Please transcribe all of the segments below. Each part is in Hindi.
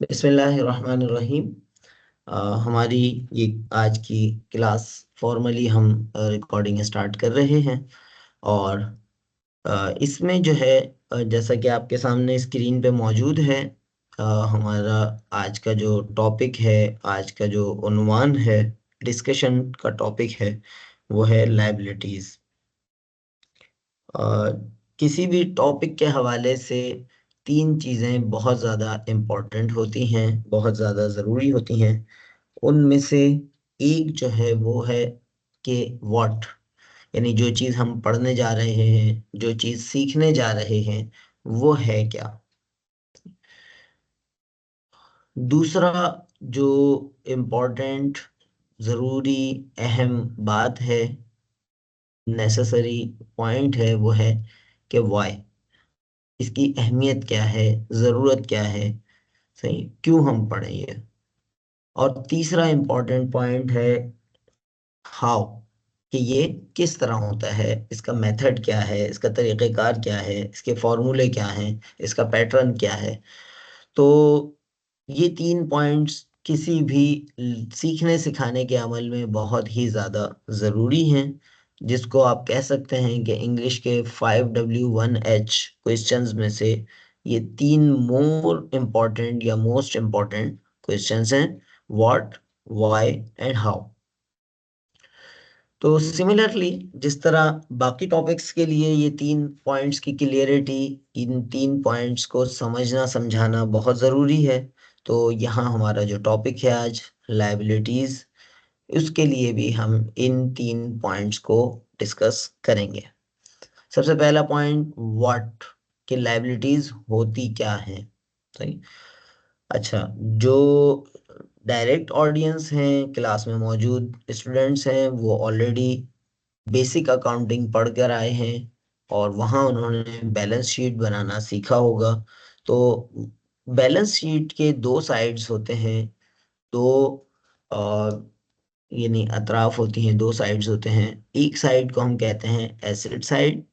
बिस्मिल्लाहिर्रहमानिर्रहीम। हमारी ये आज की क्लास फॉर्मली हम रिकॉर्डिंग स्टार्ट कर रहे हैं। और इसमें जो है जैसा कि आपके सामने स्क्रीन पे मौजूद है, अ, हमारा आज का जो टॉपिक है, आज का जो उन्वान है, डिस्कशन का टॉपिक है, वो है लायबिलिटीज। किसी भी टॉपिक के हवाले से तीन चीज़ें बहुत ज़्यादा इम्पोर्टेंट होती हैं, बहुत ज़्यादा ज़रूरी होती हैं। उनमें से एक जो है वो है कि व्हाट, यानी जो चीज़ हम पढ़ने जा रहे हैं, जो चीज़ सीखने जा रहे हैं, वो है क्या। दूसरा जो इम्पोर्टेंट, ज़रूरी, अहम बात है, नेसेसरी पॉइंट है, वो है कि वाई, इसकी अहमियत क्या है, ज़रूरत क्या है, सही क्यों हम पढ़ें ये। और तीसरा इम्पोर्टेंट पॉइंट है हाउ, कि ये किस तरह होता है, इसका मेथड क्या है, इसका तरीक़ेकार क्या है, इसके फॉर्मूले क्या हैं, इसका पैटर्न क्या है। तो ये तीन पॉइंट्स किसी भी सीखने सिखाने के अमल में बहुत ही ज़्यादा ज़रूरी हैं, जिसको आप कह सकते हैं कि इंग्लिश के 5W1H क्वेश्चंस में से ये तीन मोर इम्पोर्टेंट या मोस्ट इम्पोर्टेंट क्वेश्चंस हैं: व्हाट, व्हाई एंड हाउ। तो सिमिलरली, जिस तरह बाकी टॉपिक्स के लिए ये तीन पॉइंट्स की क्लियरिटी, इन तीन पॉइंट्स को समझना समझाना बहुत ज़रूरी है, तो यहाँ हमारा जो टॉपिक है आज, लायबिलिटीज़, उसके लिए भी हम इन तीन पॉइंट्स को डिस्कस करेंगे। सबसे पहला पॉइंट, व्हाट, कि लायबिलिटीज़ होती क्या है। सही। अच्छा, जो डायरेक्ट ऑडियंस हैं, क्लास में मौजूद स्टूडेंट्स हैं, वो ऑलरेडी बेसिक अकाउंटिंग पढ़ कर आए हैं और वहाँ उन्होंने बैलेंस शीट बनाना सीखा होगा। तो बैलेंस शीट के दो साइड्स होते हैं, दो अ, यानी अतराफ होती हैं, दो साइड्स होते हैं। एक साइड को हम कहते हैं एसेट साइड,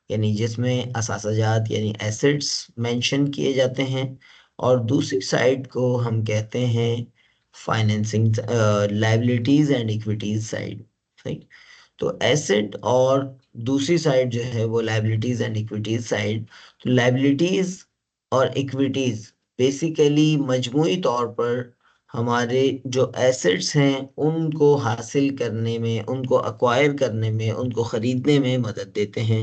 यानी जिसमें असासजात यानी एसेट्स मेंशन किए जाते हैं। और दूसरी साइड को हम कहते हैं financing, liabilities and equities side. सही। तो एसेट और दूसरी साइड जो है वो लायबिलिटीज एंड इक्विटीज साइड। तो लायबिलिटीज और इक्विटीज बेसिकली मजमूई तौर पर हमारे जो एसेट्स हैं उनको हासिल करने में, उनको अक्वायर करने में, उनको खरीदने में मदद देते हैं।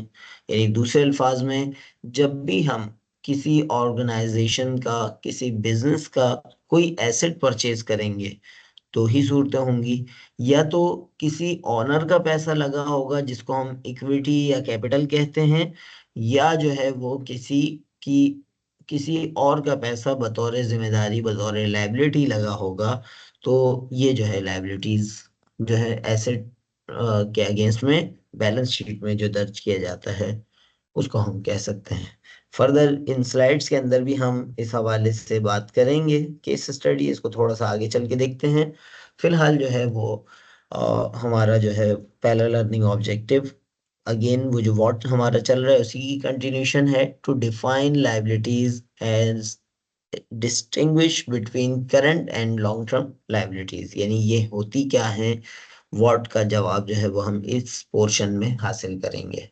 यानी दूसरे अल्फाज में, जब भी हम किसी ऑर्गेनाइजेशन का, किसी बिजनेस का कोई एसेट परचेज करेंगे, दो ही सूरतें होंगी: या तो किसी ऑनर का पैसा लगा होगा जिसको हम इक्विटी या कैपिटल कहते हैं, या जो है वो की किसी और का पैसा बतौर जिम्मेदारी, बतौर लायबिलिटी लगा होगा। तो ये जो है लायबिलिटीज जो है एसेट के अगेंस्ट में बैलेंस शीट में जो दर्ज किया जाता है, उसको हम कह सकते हैं। फर्दर इन स्लाइड्स के अंदर भी हम इस हवाले से बात करेंगे, केस स्टडी, इसको थोड़ा सा आगे चल के देखते हैं। फिलहाल जो है वो हमारा जो है पहला लर्निंग ऑब्जेक्टिव, अगेन वो जो व्हाट हमारा चल रहा है उसी की कंटिन्यूशन है: to define liabilities as distinguish between current and long term liabilities. यानी ये होती क्या है, व्हाट का जवाब जो है वो हम इस पोर्शन में हासिल करेंगे।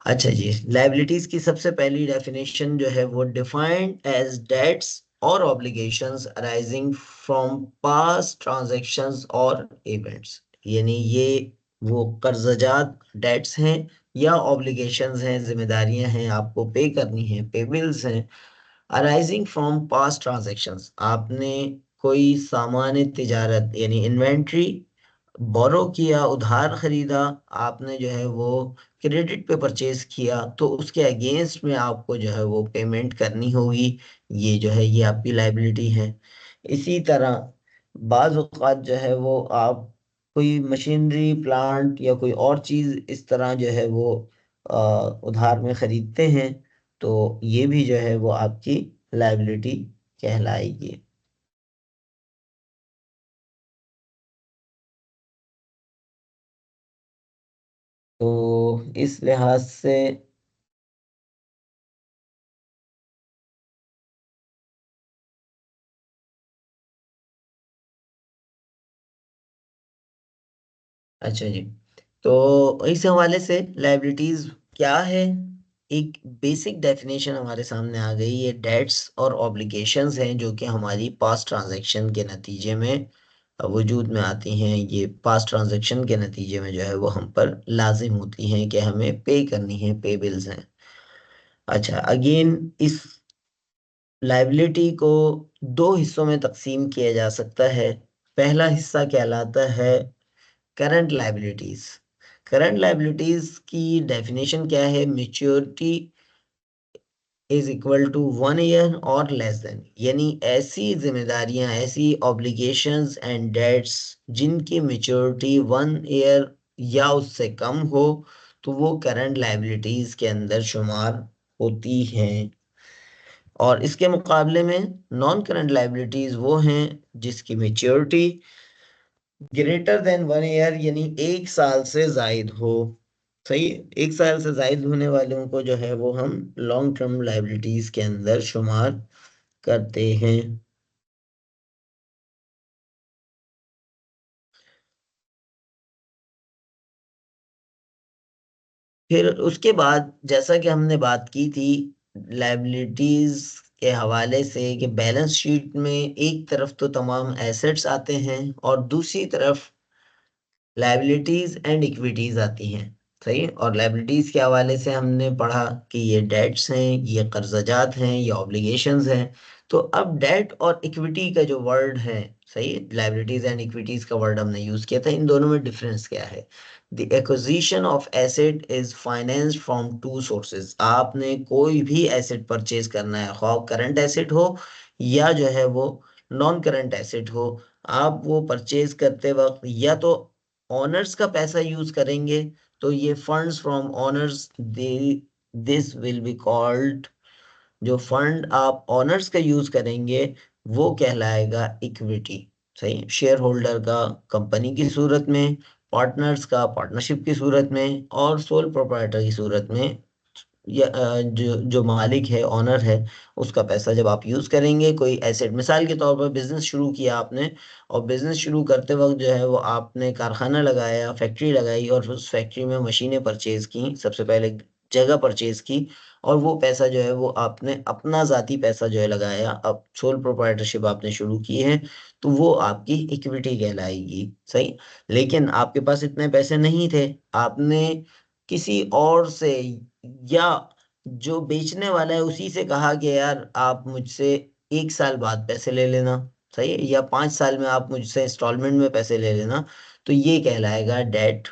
अच्छा जी, लायबिलिटीज की सबसे पहली डेफिनेशन जो है वो डिफाइंड एज डेट्स और obligations arising from past transactions और इवेंट्स। यानी ये वो कर्जजात डेट्स हैं या ऑब्लिगेशंस हैं, जिम्मेदारियां हैं, आपको पे करनी है, पे बिल्स हैं, अराइजिंग फ्रॉम पास्ट ट्रांजैक्शंस। आपने कोई सामान तिजारत यानी इन्वेंट्री बोरो किया, उधार खरीदा, आपने जो है वो क्रेडिट पे परचेज किया, तो उसके अगेंस्ट में आपको जो है वो पेमेंट करनी होगी। ये जो है ये आपकी लायबिलिटी है। इसी तरह बाज़ औक़ात जो है वो आप कोई मशीनरी, प्लांट या कोई और चीज़ इस तरह जो है वो उधार में ख़रीदते हैं, तो ये भी जो है वो आपकी लायबिलिटी कहलाएगी। तो इस लिहाज से अच्छा जी। तो इस हवाले से लाइबिलिटीज क्या है, एक बेसिक डेफिनेशन हमारे सामने आ गई। ये डेट्स और ऑब्लिगेशंस हैं जो कि हमारी पास्ट ट्रांजैक्शन के नतीजे में वजूद में आती हैं। ये पास्ट ट्रांजैक्शन के नतीजे में जो है वो हम पर लाजिम होती हैं कि हमें पे करनी है, पे बिल्स हैं। अच्छा, अगेन इस लाइबिलिटी को दो हिस्सों में तकसीम किया जा सकता है। पहला हिस्सा कहलाता है करंट लाइबिलिटीज। करंट लाइबिलिटीज की डेफिनेशन क्या है? Maturity is equal to 1 year और लेस देन, यानी ऐसी जिम्मेदारियां, ऐसी ऑब्लिगेशंस एंड डेट्स जिनकी मेच्योरिटी 1 ईयर या उससे कम हो, तो वो करंट लाइबिलिटीज के अंदर शुमार होती हैं। और इसके मुकाबले में नॉन करंट लाइबिलिटीज वो हैं जिसकी मेच्योरिटी ग्रेटर देन 1 ईयर, यानी 1 साल से जायद हो। सही है? 1 साल से जायद होने वालों को जो है वो हम लॉन्ग टर्म लाइबिलिटीज के अंदर शुमार करते हैं। फिर उसके बाद जैसा कि हमने बात की थी लाइबिलिटीज के हवाले से, कि बैलेंस शीट में एक तरफ तो तमाम एसेट्स आते हैं और दूसरी तरफ लाइबिलिटीज एंड इक्विटीज आती हैं। सही है? और लाइबिलिटीज के हवाले से हमने पढ़ा कि ये डेट्स हैं, ये कर्जजात हैं, ये ऑब्लिगेशंस हैं। तो अब डेट और इक्विटी का जो वर्ड है, सही है, लाइबिलिटीज एंड इक्विटीज का वर्ड हमने यूज किया था, इन दोनों में डिफरेंस क्या है? The acquisition of asset is financed from two sources. आपने कोई भी एसेट परचेज करना है, खौफ करंट एसेट हो या जो है वो नॉन करंट एसेट हो, आप वो परचेज करते वक्त या तो ऑनर्स का पैसा यूज करेंगे, तो ये funds from honours, they this will be called, जो फंड आप ऑनर्स का यूज करेंगे वो कहलाएगा इक्विटी। सही, शेयर होल्डर का कंपनी की सूरत में, पार्टनर्स का पार्टनरशिप की सूरत में, और सोल प्रोप्राइटर की सूरत में, या जो जो मालिक है, ऑनर है, उसका पैसा जब आप यूज करेंगे कोई एसेट, मिसाल के तौर पर बिजनेस शुरू किया आपने, और बिजनेस शुरू करते वक्त जो है वो आपने कारखाना लगाया, फैक्ट्री लगाई, और उस फैक्ट्री में मशीनें परचेज की, सबसे पहले जगह परचेज की, और वो पैसा जो है वो आपने अपना जाती पैसा जो है लगाया, अब सोल प्रोप्राइटरशिप आपने शुरू की है, तो वो आपकी इक्विटी कहलाएगी। सही। लेकिन आपके पास इतने पैसे नहीं थे, आपने किसी और से या जो बेचने वाला है उसी से कहा कि यार आप मुझसे 1 साल बाद पैसे ले लेना, सही है, या 5 साल में आप मुझसे इंस्टॉलमेंट में पैसे ले लेना, तो ये कहलाएगा डेट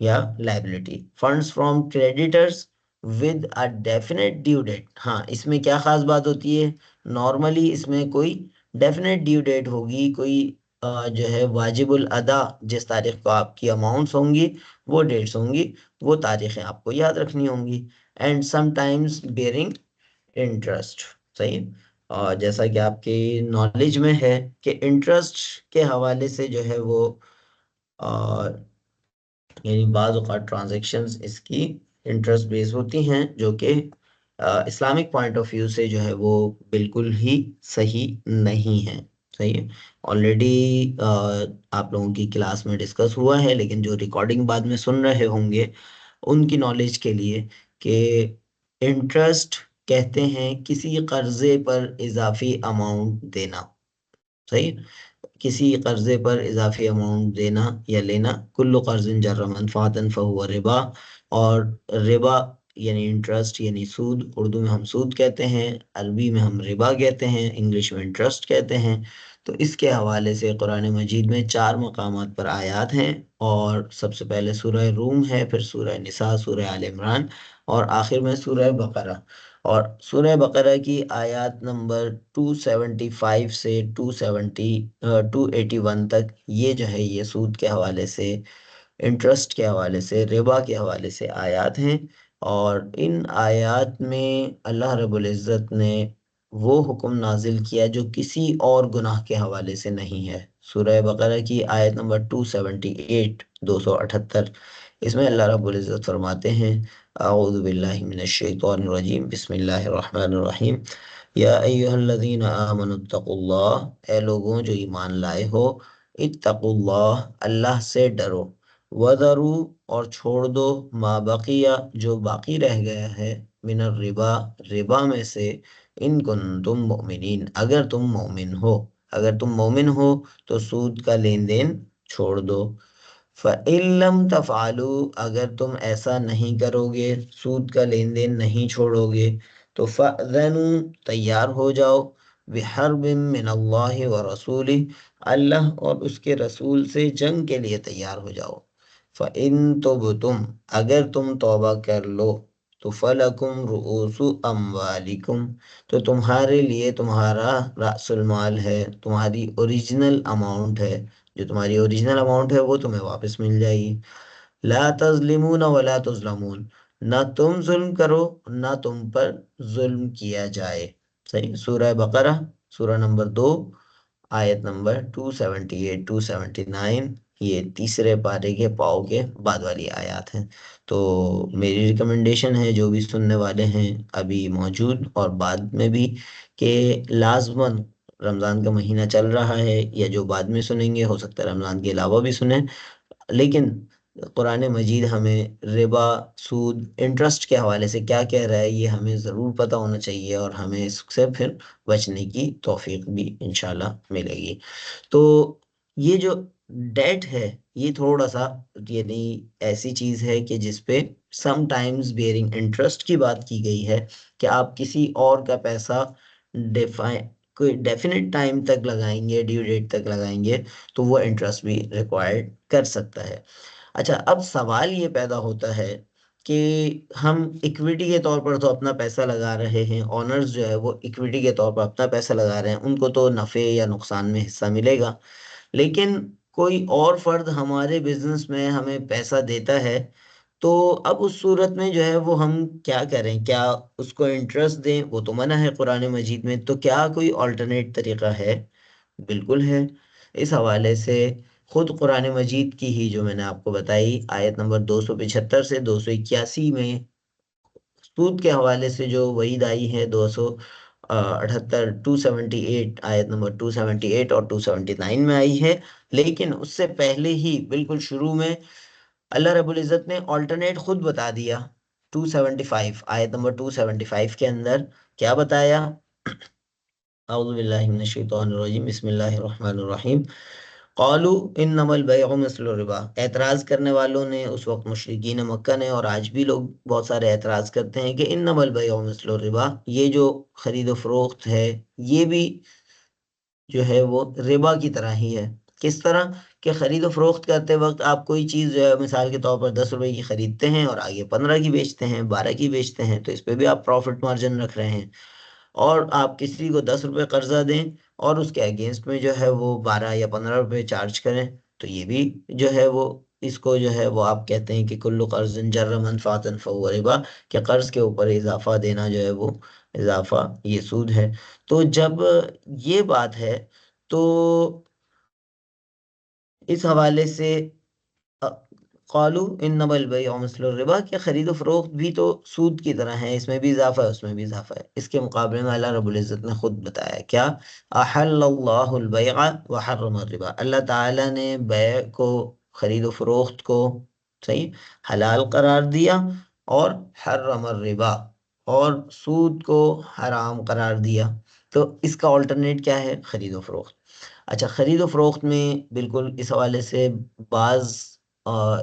या liability. Funds from creditors with a definite due date. हाँ, इसमें क्या खास बात होती है? नॉर्मली इसमें कोई डेफिनेट ड्यू डेट होगी, कोई जो है वाजिबुल अदा, जिस तारीख को आपकी अमाउंट्स होंगी वो डेट्स होंगी, वो तारीखें आपको याद रखनी होंगी। And sometimes bearing interest. सही है? और जैसा कि आपके नॉलेज में है कि इंटरेस्ट के हवाले से जो है वो यानी बाज़ औक़ात ट्रांजैक्शंस इसकी इंटरेस्ट बेस होती हैं, जो कि इस्लामिक पॉइंट ऑफ व्यू से जो है वो बिल्कुल ही सही नहीं है। सही है? ऑलरेडी आप लोगों की क्लास में डिस्कस हुआ है, लेकिन जो रिकॉर्डिंग बाद में सुन रहे होंगे उनकी नॉलेज के लिए, कि इंटरेस्ट कहते हैं किसी कर्जे पर इजाफी अमाउंट देना। सही। किसी कर्जे पर इजाफी अमाउंट देना या लेना, कुल्लु कर्जिन जर्र मनफातन फहुव रिबा। और रिबा यानी इंटरेस्ट यानी सूद, उर्दू में हम सूद कहते हैं, अरबी में हम रिबा कहते हैं, इंग्लिश में इंटरेस्ट कहते हैं। तो इसके हवाले से कुरान मजीद में 4 मकामात पर आयात हैं, और सबसे पहले सूरह रूम है, फिर सूरह निसा, सूरह आल इमरान, और आखिर में सूरह बकरा। और सूरह बकरा की आयत नंबर 275 से 281 तक, ये जो है ये सूद के हवाले से, इंटरेस्ट के हवाले से, रिबा के हवाले से आयत हैं। और इन आयत में अल्लाह रब्बुल इज़्ज़त ने वो हुक्म नाजिल किया जो किसी और गुनाह के हवाले से नहीं है। सूरह बकरा की आयत नंबर 278, 278, इसमें अल्लाह रब्बुल इज़्ज़त फरमाते हैं, अऊज़ु बिल्लाहि मिनश शैतानिर रजीम, बिस्मिल्लाहिर रहमानिर रहीम, या अय्युहल्लज़ीना आमनुत्तकुल्लाह, ए लोगों जो ईमान लाए हो, इत्तकुल्लाह, अल्लाह से डरो, वदरू, और छोड़ दो, मा बकिया, जो बाकी रह गया है, मिनर रिबा, रिबा में से, इन कुंतुम मोमिनीन, अगर तुम मोमिन हो, अगर तुम मोमिन हो तो सूद का लेन देन छोड़ दो। फ़इल्लम तफ़ालू, अगर तुम ऐसा नहीं करोगे, सूद का लेन देन नहीं छोड़ोगे, तो फ़अज़नु, तैयार हो जाओ, बिहर्बिम मिनल्लाहि व रसूलिhi, अल्लाह और उसके रसूल से जंग के लिए तैयार हो जाओ। फ़इन तुबतुम, अगर तुम तौबा कर लो, तो फलकुम रुऊसु अम्वालिकुम, तो तुम्हारे लिए तुम्हारा रासुल माल है, तुम्हारी ओरिजिनल अमाउंट है, जो तुम्हारी ओरिजिनल अमाउंट है वो तुम्हें वापस मिल जाएगी। ला तज़लिमून वला तुज़लमून, ना तुम जुल्म करो, ना तुम पर जुल्म किया जाए। सही, सूरह बकरा, सूरह नंबर 2, आयत नंबर 278 279, ये तीसरे पारे के पाव के बाद वाली आयत हैं। तो मेरी रिकमेंडेशन है, जो भी सुनने वाले हैं अभी मौजूद और बाद में भी, कि लाजमन, रमज़ान का महीना चल रहा है, या जो बाद में सुनेंगे हो सकता है रमज़ान के अलावा भी सुने, लेकिन कुरान मजीद हमें रिबा, सूद, इंटरेस्ट के हवाले से क्या कह रहा है ये हमें ज़रूर पता होना चाहिए, और हमें इससे फिर बचने की तौफीक भी इंशाल्लाह मिलेगी। तो ये जो डेट है, ये थोड़ा सा, यानी ऐसी चीज है कि जिसपे समटाइम्स बेयरिंग इंटरेस्ट की बात की गई है, कि आप किसी और का पैसा डिफाइन, कोई डेफिनेट टाइम तक लगाएंगे, ड्यू डेट तक लगाएंगे, तो वो इंटरेस्ट भी रिक्वायर्ड कर सकता है। अच्छा, अब सवाल ये पैदा होता है कि हम इक्विटी के तौर पर तो अपना पैसा लगा रहे हैं, ऑनर्स जो है वो इक्विटी के तौर पर अपना पैसा लगा रहे हैं, उनको तो नफ़े या नुकसान में हिस्सा मिलेगा। लेकिन कोई और फर्द हमारे बिजनेस में हमें पैसा देता है, तो अब उस सूरत में जो है वो हम क्या करें? क्या उसको इंटरेस्ट दें? वो तो मना है कुरान मजीद में, तो क्या कोई अल्टरनेट तरीका है? बिल्कुल है। इस हवाले से खुद कुरान मजीद की ही, जो मैंने आपको बताई, आयत नंबर 275 से 281 में सूद के हवाले से जो वहीद आई है, 278, 278, आयत नंबर 278 और 279 में आई है। लेकिन उससे पहले ही बिल्कुल शुरू में अल्लाह रब्बुल इज़्ज़त ने ऑल्टरनेट खुद बता दिया। 275, आयत नंबर 275 के अंदर क्या बताया? अऊज़ु बिल्लाहि मिनश शैतानिर रजीम, बिस्मिल्लाहिर रहमानिर रहीम। क़ालू इन्नमल बैउ मिस्लुर रिबा, एतराज़ करने वालों ने उस वक्त, मुशरिकीन मक्का ने, और आज भी लोग बहुत सारे एतराज़ करते हैं कि इन्नमल बैउ मिस्लुर रिबा, ये जो खरीद फरोख्त है, ये भी जो है वो रिबा की तरह ही है। किस तरह? कि खरीद फरोख्त करते वक्त आप कोई चीज़ जो है, मिसाल के तौर पर 10 रुपए की खरीदते हैं और आगे 15 की बेचते हैं, 12 की बेचते हैं, तो इस पे भी आप प्रॉफिट मार्जिन रख रहे हैं। और आप किसी को 10 रुपए कर्जा दें और उसके अगेंस्ट में जो है वो 12 या 15 रुपए चार्ज करें, तो ये भी जो है वो, इसको जो है वो आप कहते हैं कि कुल्लु कर्ज़िन जर्र मनफ़अतन फ़हुव रिबा, कि कर्ज के ऊपर इजाफा देना जो है वो इजाफा, ये सूद है। तो जब ये बात है, तो इस हवाले से अ, क़ालू इन्नमल बैउ मिस्लुर रिबा, कि खरीद फरोख्त भी तो सूद की तरह है, इसमें भी इजाफा है, उसमें भी इजाफा है। इसके मुकाबले में अल्लाह रब्बुल इज़्ज़त ने खुद बताया क्या? अहल्लल्लाहुल बैअ व हर्रम रिबा, अल्लाह ताला ने बैअ को, खरीद फरोख्त को, सही, हलाल करार दिया, और हर्रम रिबा, और सूद को हराम करार दिया। तो इसका अल्टरनेट क्या है? खरीद फरोख्त। अच्छा, खरीद फरोख्त में बिल्कुल इस हवाले से बाज़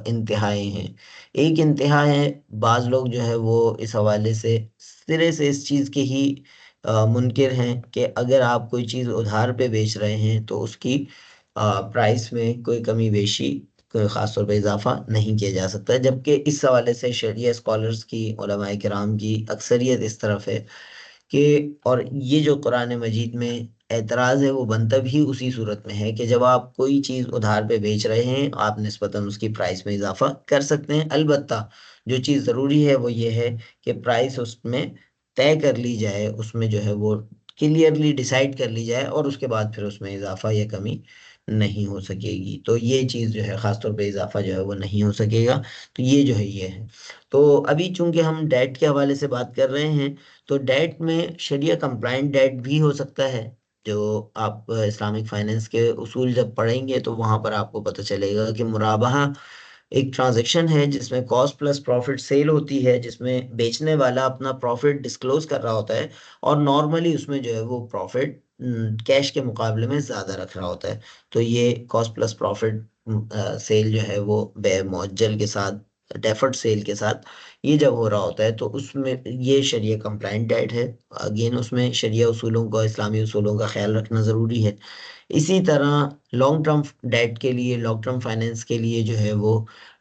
इंतहाएँ हैं। एक इंतहा है, बाज़ लोग जो है वो इस हवाले से सिरे से इस चीज़ के ही मुनकिर हैं, कि अगर आप कोई चीज़ उधार पे बेच रहे हैं तो उसकी प्राइस में कोई कमी बेशी, कोई ख़ास तौर पे इज़ाफ़ा नहीं किया जा सकता। जबकि इस हवाले से शरिया स्कॉलर्स की, उलमाए किराम की अक्सरियत इस तरफ है कि, और ये जो कुरान मजीद में एतराज़ है वो बनता भी उसी सूरत में है, कि जब आप कोई चीज़ उधार पे बेच रहे हैं, आप निस्बतन उसकी प्राइस में इजाफ़ा कर सकते हैं। अलबत्ता जो चीज़ ज़रूरी है वो ये है कि प्राइस उसमें तय कर ली जाए, उसमें जो है वो क्लियरली डिसाइड कर ली जाए, और उसके बाद फिर उसमें इजाफ़ा या कमी नहीं हो सकेगी। तो ये चीज़ जो है, ख़ास तौर पे इजाफ़ा जो है वो नहीं हो सकेगा। तो ये जो है ये है। तो अभी चूँकि हम डेट के हवाले से बात कर रहे हैं, तो डेट में शरिया कंप्लायंट डेट भी हो सकता है। जो आप इस्लामिक फाइनेंस के उसूल जब पढ़ेंगे, तो वहाँ पर आपको पता चलेगा कि मुराबाहा एक ट्रांजैक्शन है जिसमें कॉस्ट प्लस प्रॉफिट सेल होती है, जिसमें बेचने वाला अपना प्रॉफिट डिस्क्लोज कर रहा होता है, और नॉर्मली उसमें जो है वो प्रॉफिट कैश के मुकाबले में ज़्यादा रख रहा होता है। तो ये कॉस्ट प्लस प्रॉफिट सेल जो है वो बे मुअज्जल के साथ, डेफर्ड सेल के साथ ये जब हो रहा होता है, तो उसमें ये शरिया कंप्लाइंट डेट है। अगेन उसमें शरिया उसूलों का, इस्लामी उसूलों का ख्याल रखना ज़रूरी है। इसी तरह लॉन्ग टर्म डेट के लिए, लॉन्ग टर्म फाइनेंस के लिए जो है वो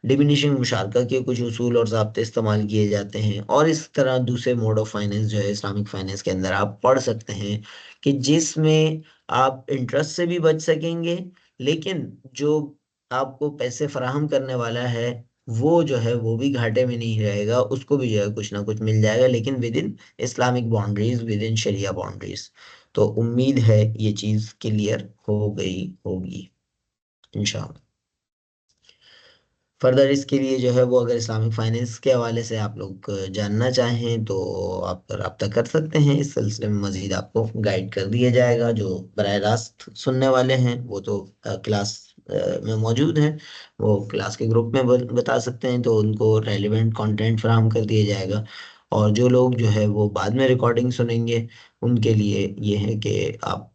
डिमिनिशिंग मुशारका के कुछ उसूल और ज़ाब्ते इस्तेमाल किए जाते हैं। और इस तरह दूसरे मोड ऑफ फाइनेंस जो है इस्लामिक फाइनेंस के अंदर आप पढ़ सकते हैं, कि जिसमें आप इंटरेस्ट से भी बच सकेंगे, लेकिन जो आपको पैसे फराहम करने वाला है वो जो है वो भी घाटे में नहीं रहेगा, उसको भी जो है कुछ ना कुछ मिल जाएगा, लेकिन within Islamic boundaries, within sharia boundaries. तो उम्मीद है ये चीज़ क्लियर हो गई होगी इंशाल्लाह। फर्दर इसके लिए जो है वो अगर इस्लामिक फाइनेंस के हवाले से आप लोग जानना चाहें तो आप रब्ता कर सकते हैं। इस सिलसिले में मज़ीद आपको गाइड कर दिया जाएगा। जो बराह रास्त सुनने वाले हैं वो तो क्लास में मौजूद हैं, वो क्लास के ग्रुप में बता सकते हैं, तो उनको रेलिवेंट कंटेंट फराहम कर दिया जाएगा। और जो लोग जो है वो बाद में रिकॉर्डिंग सुनेंगे, उनके लिए ये है कि आप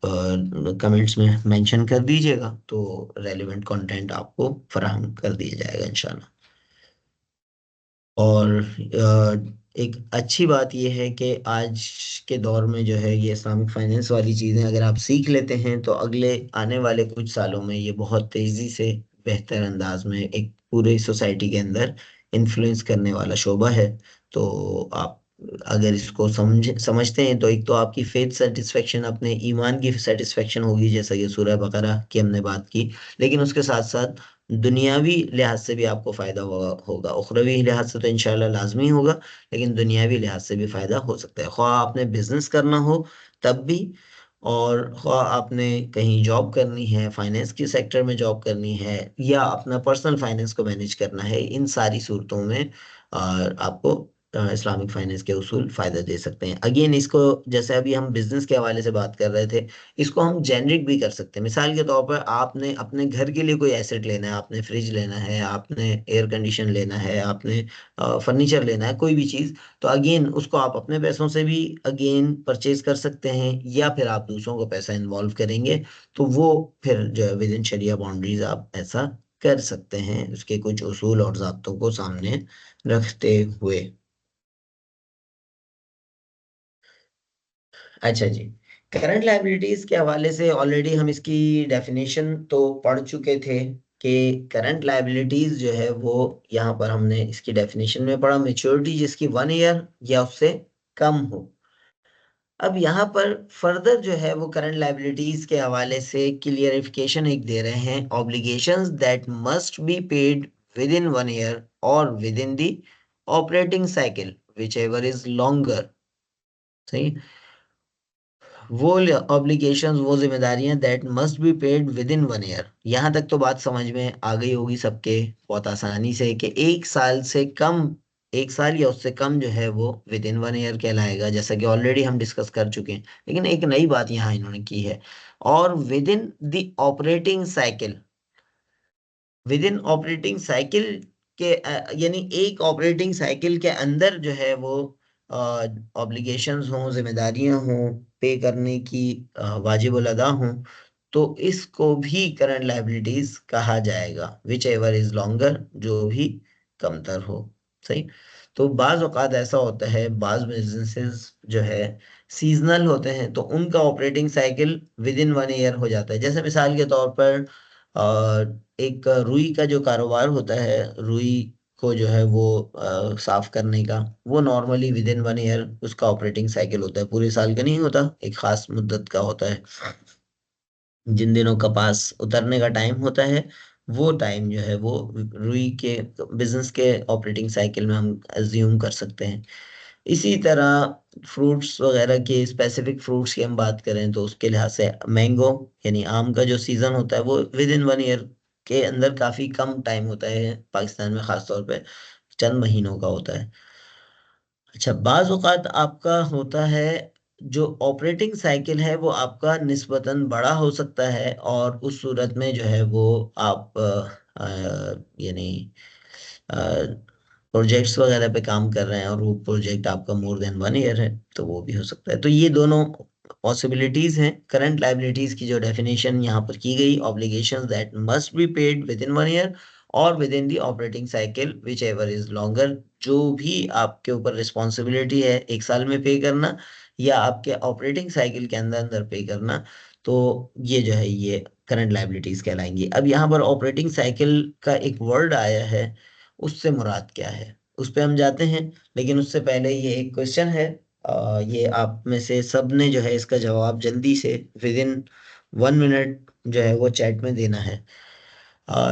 कमेंट्स में मेंशन कर दीजिएगा, तो रेलिवेंट कंटेंट आपको फराहम कर दिया जाएगा इंशाल्लाह। और एक अच्छी बात यह है कि आज के दौर में जो है ये इस्लामिक फाइनेंस वाली चीज़ें अगर आप सीख लेते हैं, तो अगले आने वाले कुछ सालों में ये बहुत तेज़ी से बेहतर अंदाज में एक पूरे सोसाइटी के अंदर इन्फ्लुएंस करने वाला शोबा है। तो आप अगर इसको समझते हैं, तो एक तो आपकी फेथ सेटिस्फेक्शन, अपने ईमान की सेटिस्फेक्शन होगी, जैसा कि सूरह बकरा की हमने बात की। लेकिन उसके साथ साथ दुनियावी लिहाज से भी आपको फायदा होगा। उखरवी लिहाज से तो इंशाल्लाह लाजमी होगा, लेकिन दुनियावी लिहाज से भी फायदा हो सकता है, ख्वाह आपने बिजनेस करना हो तब भी, और ख्वाह आपने कहीं जॉब करनी है, फाइनेंस के सेक्टर में जॉब करनी है, या अपना पर्सनल फाइनेंस को मैनेज करना है, इन सारी सूरतों में आपको इस्लामिक फाइनेंस के उसूल फायदा दे सकते हैं। अगेन इसको, जैसे अभी हम बिजनेस के हवाले से बात कर रहे थे, इसको हम जेनरिक भी कर सकते हैं। मिसाल के तौर पर आपने अपने घर के लिए कोई एसेट लेना है, आपने फ्रिज लेना है, आपने एयर कंडीशन लेना है, आपने फर्नीचर लेना है, कोई भी चीज़, तो अगेन उसको आप अपने पैसों से भी अगेन परचेज कर सकते हैं, या फिर आप दूसरों को पैसा इन्वॉल्व करेंगे, तो वो फिर जो है विद इन शरिया बाउंड्रीज आप ऐसा कर सकते हैं, उसके कुछ उसूल और ज़ाब्तों को सामने रखते हुए। अच्छा जी, करंट लायबिलिटीज के हवाले से ऑलरेडी हम इसकी डेफिनेशन तो पढ़ चुके थे, कि करंट लायबिलिटीज जो है वो, यहाँ पर हमने इसकी डेफिनेशन में पढ़ा, मेच्योरिटी जिसकी 1 ईयर या उससे कम हो। अब यहाँ पर फर्दर जो है वो करंट लायबिलिटीज के हवाले से क्लियरिफिकेशन एक दे रहे हैं, obligations that must be paid within 1 year और within the operating cycle whichever is longer. सही। वो ऑब्लिगेशंस, वो जिम्मेदारियां that must be paid within 1 year, यहाँ तक तो बात समझ में आ गई होगी सबके बहुत आसानी से, कि 1 साल से कम, 1 साल या उससे कम जो है वो विद इन 1 ईयर कहलाएगा, जैसा कि ऑलरेडी हम डिस्कस कर चुके हैं। लेकिन एक नई बात यहाँ इन्होंने की है, और with in the operating cycle, with in operating cycle के यानी एक ऑपरेटिंग साइकिल के अंदर जो है वो ऑब्लिगेशंस हों, जिम्मेदारियां हों, पे करने की वाजिब उल अदा हों, तो इसको भी करंट लायबिलिटीज कहा जाएगा, विच एवर इज लॉन्गर, जो भी कमतर हो। सही। तो बाज औकात ऐसा होता है, बाज बिजनेसेस जो है सीजनल होते हैं, तो उनका operating cycle with in 1 year हो जाता है। जैसे मिसाल के तौर पर एक रुई का जो कारोबार होता है, रुई को जो है वो साफ करने का, वो नॉर्मली विद इन 1 ईयर उसका ऑपरेटिंग साइकिल होता है, पूरे साल का नहीं होता, एक खास मुद्दत का होता है। जिन दिनों कपास उतरने का टाइम होता है, वो टाइम जो है वो रुई के बिजनेस के ऑपरेटिंग साइकिल में हम अज्यूम कर सकते हैं। इसी तरह फ्रूट्स वगैरह के, स्पेसिफिक फ्रूट्स की हम बात करें, तो उसके लिहाज से मैंगो यानी आम का जो सीजन होता है वो विद इन 1 ईयर के अंदर काफी कम टाइम होता है, पाकिस्तान में खास तौर पे चंद महीनों का होता है। अच्छा, बाज औक़ात आपका होता है, जो ऑपरेटिंग साइकिल है वो आपका निस्बतन बड़ा हो सकता है, और उस सूरत में जो है वो आप यानी प्रोजेक्ट्स वगैरह पे काम कर रहे हैं और वो प्रोजेक्ट आपका मोर देन 1 ईयर है, तो वो भी हो सकता है। तो ये दोनों पॉसिबिलिटीज हैं। करंट लाइबिलिटीज की जो डेफिनेशन यहाँ पर की गई, obligations that must be paid within 1 year और within the operating cycle whichever is longer. जो भी आपके ऊपर रिस्पॉन्सिबिलिटी है 1 साल में पे करना या आपके ऑपरेटिंग साइकिल के अंदर अंदर पे करना, तो ये जो है ये करंट लाइबिलिटीज कहलाएंगी। अब यहाँ पर ऑपरेटिंग साइकिल का एक वर्ड आया है, उससे मुराद क्या है उस पे हम जाते हैं। लेकिन उससे पहले ये एक क्वेश्चन है, ये आप में से सब ने जो है इसका जवाब जल्दी से विद इन 1 मिनट जो है वो चैट में देना है।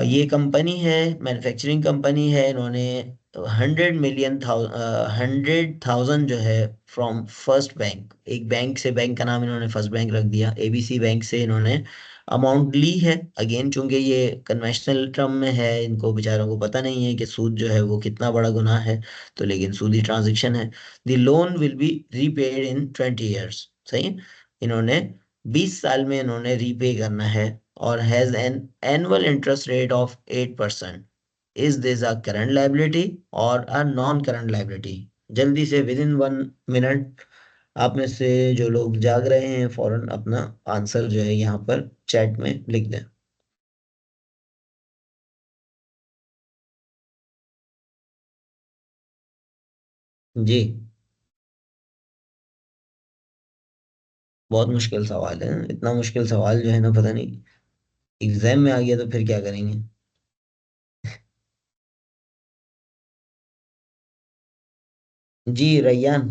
ये कंपनी है, मैन्युफैक्चरिंग कंपनी है, इन्होंने 100,000 जो है फ्रॉम फर्स्ट बैंक, एक बैंक से, बैंक का नाम इन्होंने फर्स्ट बैंक रख दिया, एबीसी बैंक से इन्होंने अमाउंट ली है। अगेन चूंकि ये कन्वेंशनल टर्म में है, इनको बेचारों को पता नहीं है कि सूद जो है वो कितना बड़ा गुनाह है, तो लेकिन सूदी ट्रांजेक्शन है। The loan will be repaid in 20 years, सही है। इन्होंने 20 साल में इन्होंने रीपे करना है और has an annual interest rate of 8%। Is this a current liability और अ नॉन करंट लाइबिलिटी? जल्दी से विद इन 1 मिनट आप में से जो लोग जाग रहे हैं फौरन अपना आंसर जो है यहाँ पर चैट में लिख दें। जी, बहुत मुश्किल सवाल है। इतना मुश्किल सवाल जो है ना, पता नहीं एग्जाम में आ गया तो फिर क्या करेंगे। जी, रैयान।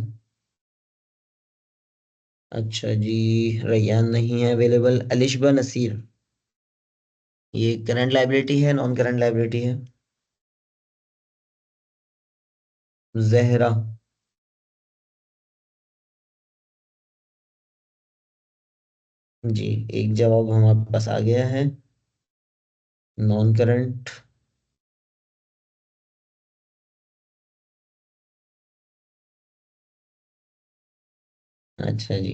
अच्छा जी, रैयान नहीं है अवेलेबल। अलिशबा नसीर, ये करंट लाइबिलिटी है नॉन करंट लाइबिलिटी है? जहरा। जी, एक जवाब हमारे पास आ गया है, नॉन करंट। अच्छा जी।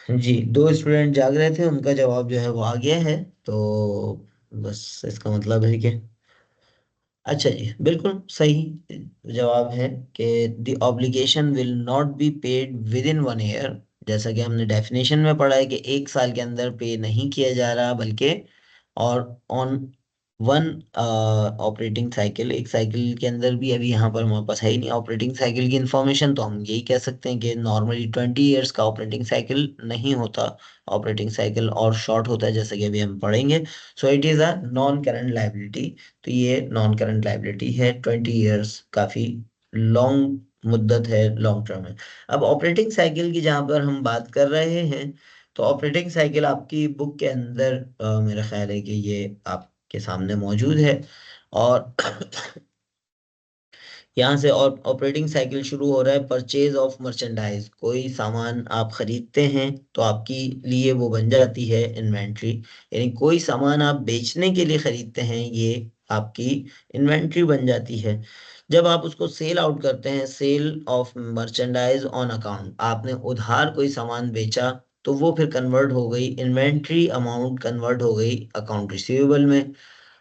जी, दो स्टूडेंट जाग रहे थे, उनका जवाब जो है वो आ गया है। तो बस इसका मतलब है कि अच्छा जी, बिल्कुल सही जवाब है कि the obligation will not be paid within 1 year. जैसा कि हमने डेफिनेशन में पढ़ा है कि 1 साल के अंदर पे नहीं किया जा रहा, बल्कि और ऑन वन ऑपरेटिंग साइकिल, एक साइकिल के अंदर भी अभी यहाँ पर हमारे पास है ही नहीं ऑपरेटिंग साइकिल की इंफॉर्मेशन, तो हम यही कह सकते हैं कि नॉर्मली 20 ईयर्स का ऑपरेटिंग साइकिल नहीं होता, ऑपरेटिंग साइकिल और शॉर्ट होता है, जैसे कि अभी हम पढ़ेंगे। So it is a non current liability. तो ये नॉन करंट लाइबिलिटी है, 20 ईयर्स काफी लॉन्ग मुद्दत है, लॉन्ग टर्म है। अब ऑपरेटिंग साइकिल की जहां पर हम बात कर रहे हैं, तो ऑपरेटिंग साइकिल आपकी बुक के अंदर मेरा ख्याल है कि ये आपके सामने मौजूद है। और यहाँ से और ऑपरेटिंग साइकिल शुरू हो रहा है, परचेज ऑफ मर्चेंडाइज। कोई सामान आप खरीदते हैं तो आपकी लिए वो बन जाती है इन्वेंट्री, यानी कोई सामान आप बेचने के लिए खरीदते हैं, ये आपकी इन्वेंट्री बन जाती है। जब आप उसको सेल आउट करते हैं, sell of merchandise on account, आपने उधार कोई सामान बेचा, तो वो फिर कन्वर्ट हो गई इन्वेंट्री, अमाउंट कन्वर्ट हो गई अकाउंट रिसीवेबल में।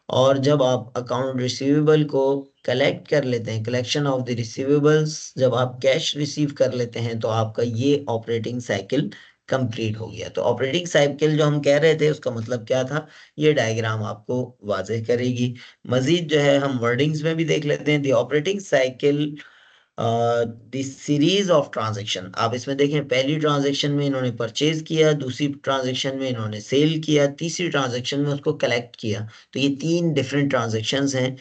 और जब आप अकाउंट रिसीवेबल को कलेक्ट कर लेते हैं, कलेक्शन ऑफ द रिसीवेबल्स, जब आप कैश रिसीव कर लेते हैं, तो आपका ये ऑपरेटिंग साइकिल कंप्लीट हो गया। तो ऑपरेटिंग साइकिल जो हम कह रहे थे उसका मतलब क्या था, ये डायग्राम आपको वाज़ेह करेगी। मजीद जो है हम वर्डिंग्स में भी देख लेते हैं। The operating cycle, the series of transaction, आप इसमें देखें, पहली ट्रांजैक्शन में इन्होंने परचेज किया, दूसरी ट्रांजैक्शन में इन्होंने सेल किया, तीसरी ट्रांजैक्शन में उसको कलेक्ट किया। तो ये तीन डिफरेंट ट्रांजैक्शंस हैं,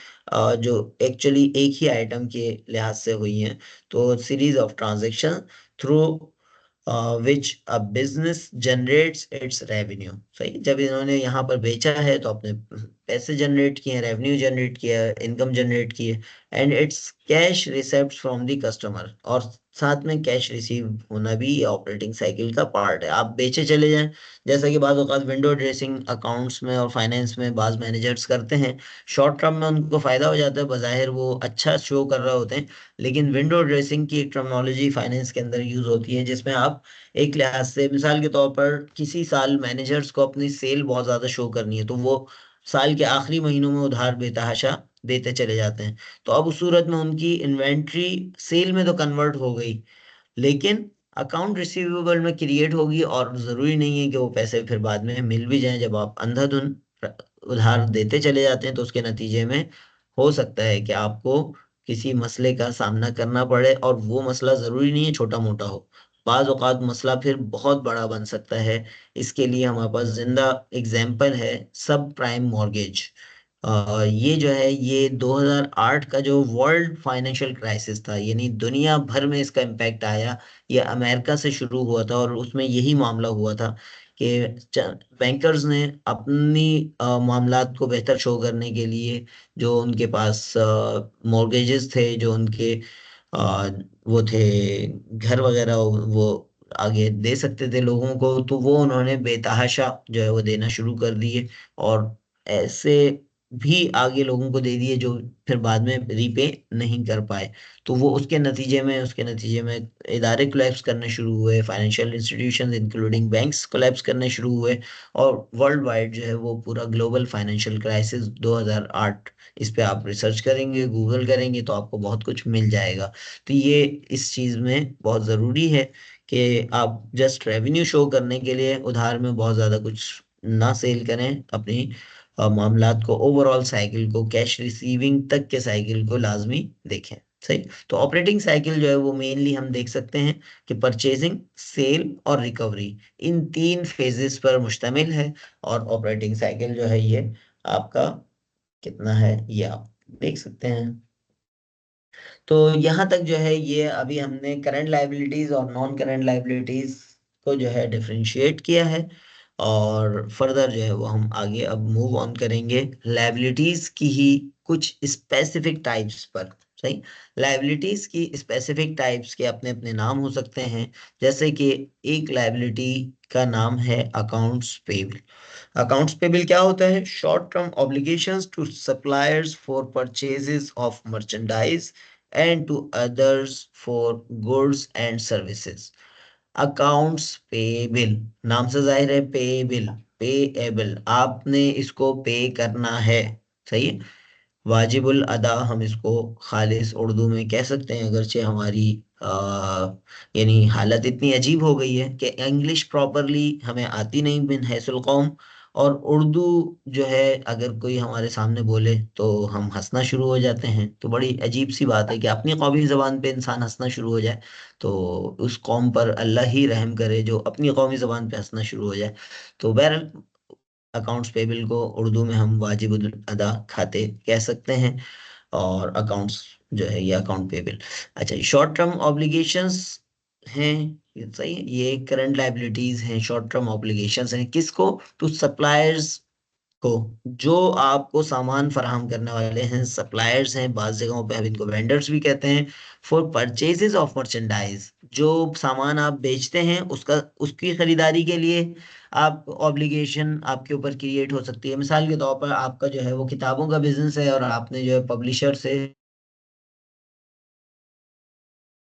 जो एक्चुअली एक ही आइटम के लिहाज से हुई हैं। तो series of transaction through which a business generates it's revenue. सही, जब इन्होंने यहाँ पर बेचा है तो अपने पैसे जनरेट किए, रेवेन्यू जनरेट किया, इनकम जनरेट की है। And it's cash receipt from the customer, और साथ में कैश रिसीव होना भी ऑपरेटिंग साइकिल का पार्ट है। आप बेचे चले जाएं, जैसा कि बाज़ औक़ात विंडो ड्रेसिंग अकाउंट्स में और फाइनेंस में बाज़ मैनेजर्स करते हैं। शॉर्ट टर्म में उनको फ़ायदा हो जाता है, बज़ाहिर वो अच्छा शो कर रहे होते हैं, लेकिन विंडो ड्रेसिंग की एक टर्मिनोलॉजी फाइनेंस के अंदर यूज़ होती है, जिसमें आप एक लिहाज से मिसाल के तौर पर किसी साल मैनेजर्स को अपनी सेल बहुत ज़्यादा शो करनी है, तो वो साल के आखिरी महीनों में उधार बेतहाशा देते चले जाते हैं। तो अब उस सूरत में उनकी इन्वेंट्री सेल में तो कन्वर्ट हो गई, लेकिन अकाउंट रिसीवेबल में क्रिएट होगी, और ज़रूरी नहीं है कि वो पैसे फिर बाद में मिल भी जाएँ। जब आप अंधाधुंध उधार देते चले जाते हैं, तो उसके नतीजे में हो सकता है कि आपको किसी मसले का सामना करना पड़े, और वो मसला ज़रूरी नहीं है छोटा-मोटा हो। बाज़ औक़ात मसला फिर बहुत बड़ा बन सकता है। इसके लिए हमारे पास ज़िंदा एग्ज़ाम्पल है सब प्राइम मॉर्गेज। ये जो है ये 2008 का जो वर्ल्ड फाइनेंशियल क्राइसिस था, यानी दुनिया भर में इसका इम्पैक्ट आया। ये अमेरिका से शुरू हुआ था, और उसमें यही मामला हुआ था कि बैंकर्स ने अपनी मामलात को बेहतर शो करने के लिए, जो उनके पास मॉर्गेजेस थे, जो उनके अ, वो थे घर वगैरह, वो आगे दे सकते थे लोगों को, तो वो उन्होंने बेतहाशा जो है वो देना शुरू कर दिए, और ऐसे भी आगे लोगों को दे दिए जो फिर बाद में रीपे नहीं कर पाए। तो वो उसके नतीजे में इदारे कोलैप्स करने शुरू हुए, financial institutions including banks collapse करने शुरू हुए, और वर्ल्ड वाइड जो है वो पूरा ग्लोबल फाइनेंशियल क्राइसिस 2008, इस पे आप रिसर्च करेंगे, गूगल करेंगे, तो आपको बहुत कुछ मिल जाएगा। तो ये इस चीज़ में बहुत ज़रूरी है कि आप जस्ट रेवेन्यू शो करने के लिए उधार में बहुत ज़्यादा कुछ ना सेल करें, अपनी मामलात को, ओवरऑल साइकिल को, कैश रिसीविंग तक के साइकिल को लाजमी देखें। सही। तो ऑपरेटिंग साइकिल जो है वो मेनली हम देख सकते हैं कि परचेजिंग, सेल और रिकवरी, इन तीन फेजेस पर मुश्तमिल है। और ऑपरेटिंग साइकिल जो है ये आपका कितना है ये आप देख सकते हैं। तो यहाँ तक जो है ये अभी हमने करंट लायबिलिटीज और नॉन करंट लायबिलिटीज को जो है डिफरेंशिएट किया है, और फर्दर जो है वो हम आगे अब मूव ऑन करेंगे लायबिलिटीज की ही कुछ स्पेसिफिक टाइप्स पर। सही। लायबिलिटीज की स्पेसिफिक टाइप्स के अपने अपने नाम हो सकते हैं, जैसे कि एक लायबिलिटी का नाम है अकाउंट्स पेबल। अकाउंट्स पेबल क्या होता है? Short term obligations to suppliers for purchases of merchandise and to others for goods and services. Accounts payable, नाम से जाहिर है पेबल, पेएबल, आपने इसको पे करना है। सही है। वाजिबुल अदा हम इसको खालिस उर्दू में कह सकते हैं, अगरचे हमारी यानी हालत इतनी अजीब हो गई है कि इंग्लिश प्रॉपरली हमें आती नहीं बिन हैसुल कौम, और उर्दू जो है अगर कोई हमारे सामने बोले तो हम हंसना शुरू हो जाते हैं। तो बड़ी अजीब सी बात है कि अपनी कौमी ज़बान पे इंसान हंसना शुरू हो जाए, तो उस कौम पर अल्लाह ही रहम करे जो अपनी कौमी ज़बान पे हंसना शुरू हो जाए। तो बहरहाल अकाउंट्स पेबल को उर्दू में हम वाजिबुल अदा खाते कह सकते हैं, और अकाउंट्स जो है ये अकाउंट पेबल। अच्छा, शॉर्ट टर्म ऑब्लिगेशंस हैं, ये सही है, ये करंट लायबिलिटीज हैं, शॉर्ट टर्म ऑब्लिगेशंस हैं किसको? टू सप्लायर्स को, जो आपको सामान फराहम करने वाले हैं, सप्लायर्स हैं, बाज़ जगहों पे हम इनको वेंडर्स भी कहते हैं। फॉर परचेजेस ऑफ मर्चेंडाइज, जो सामान आप बेचते हैं उसका उसकी खरीदारी के लिए आप ऑब्लिगेशन आपके ऊपर क्रिएट हो सकती है। मिसाल के तौर पर आपका जो है वो किताबों का बिजनेस है, और आपने जो है पब्लिशर से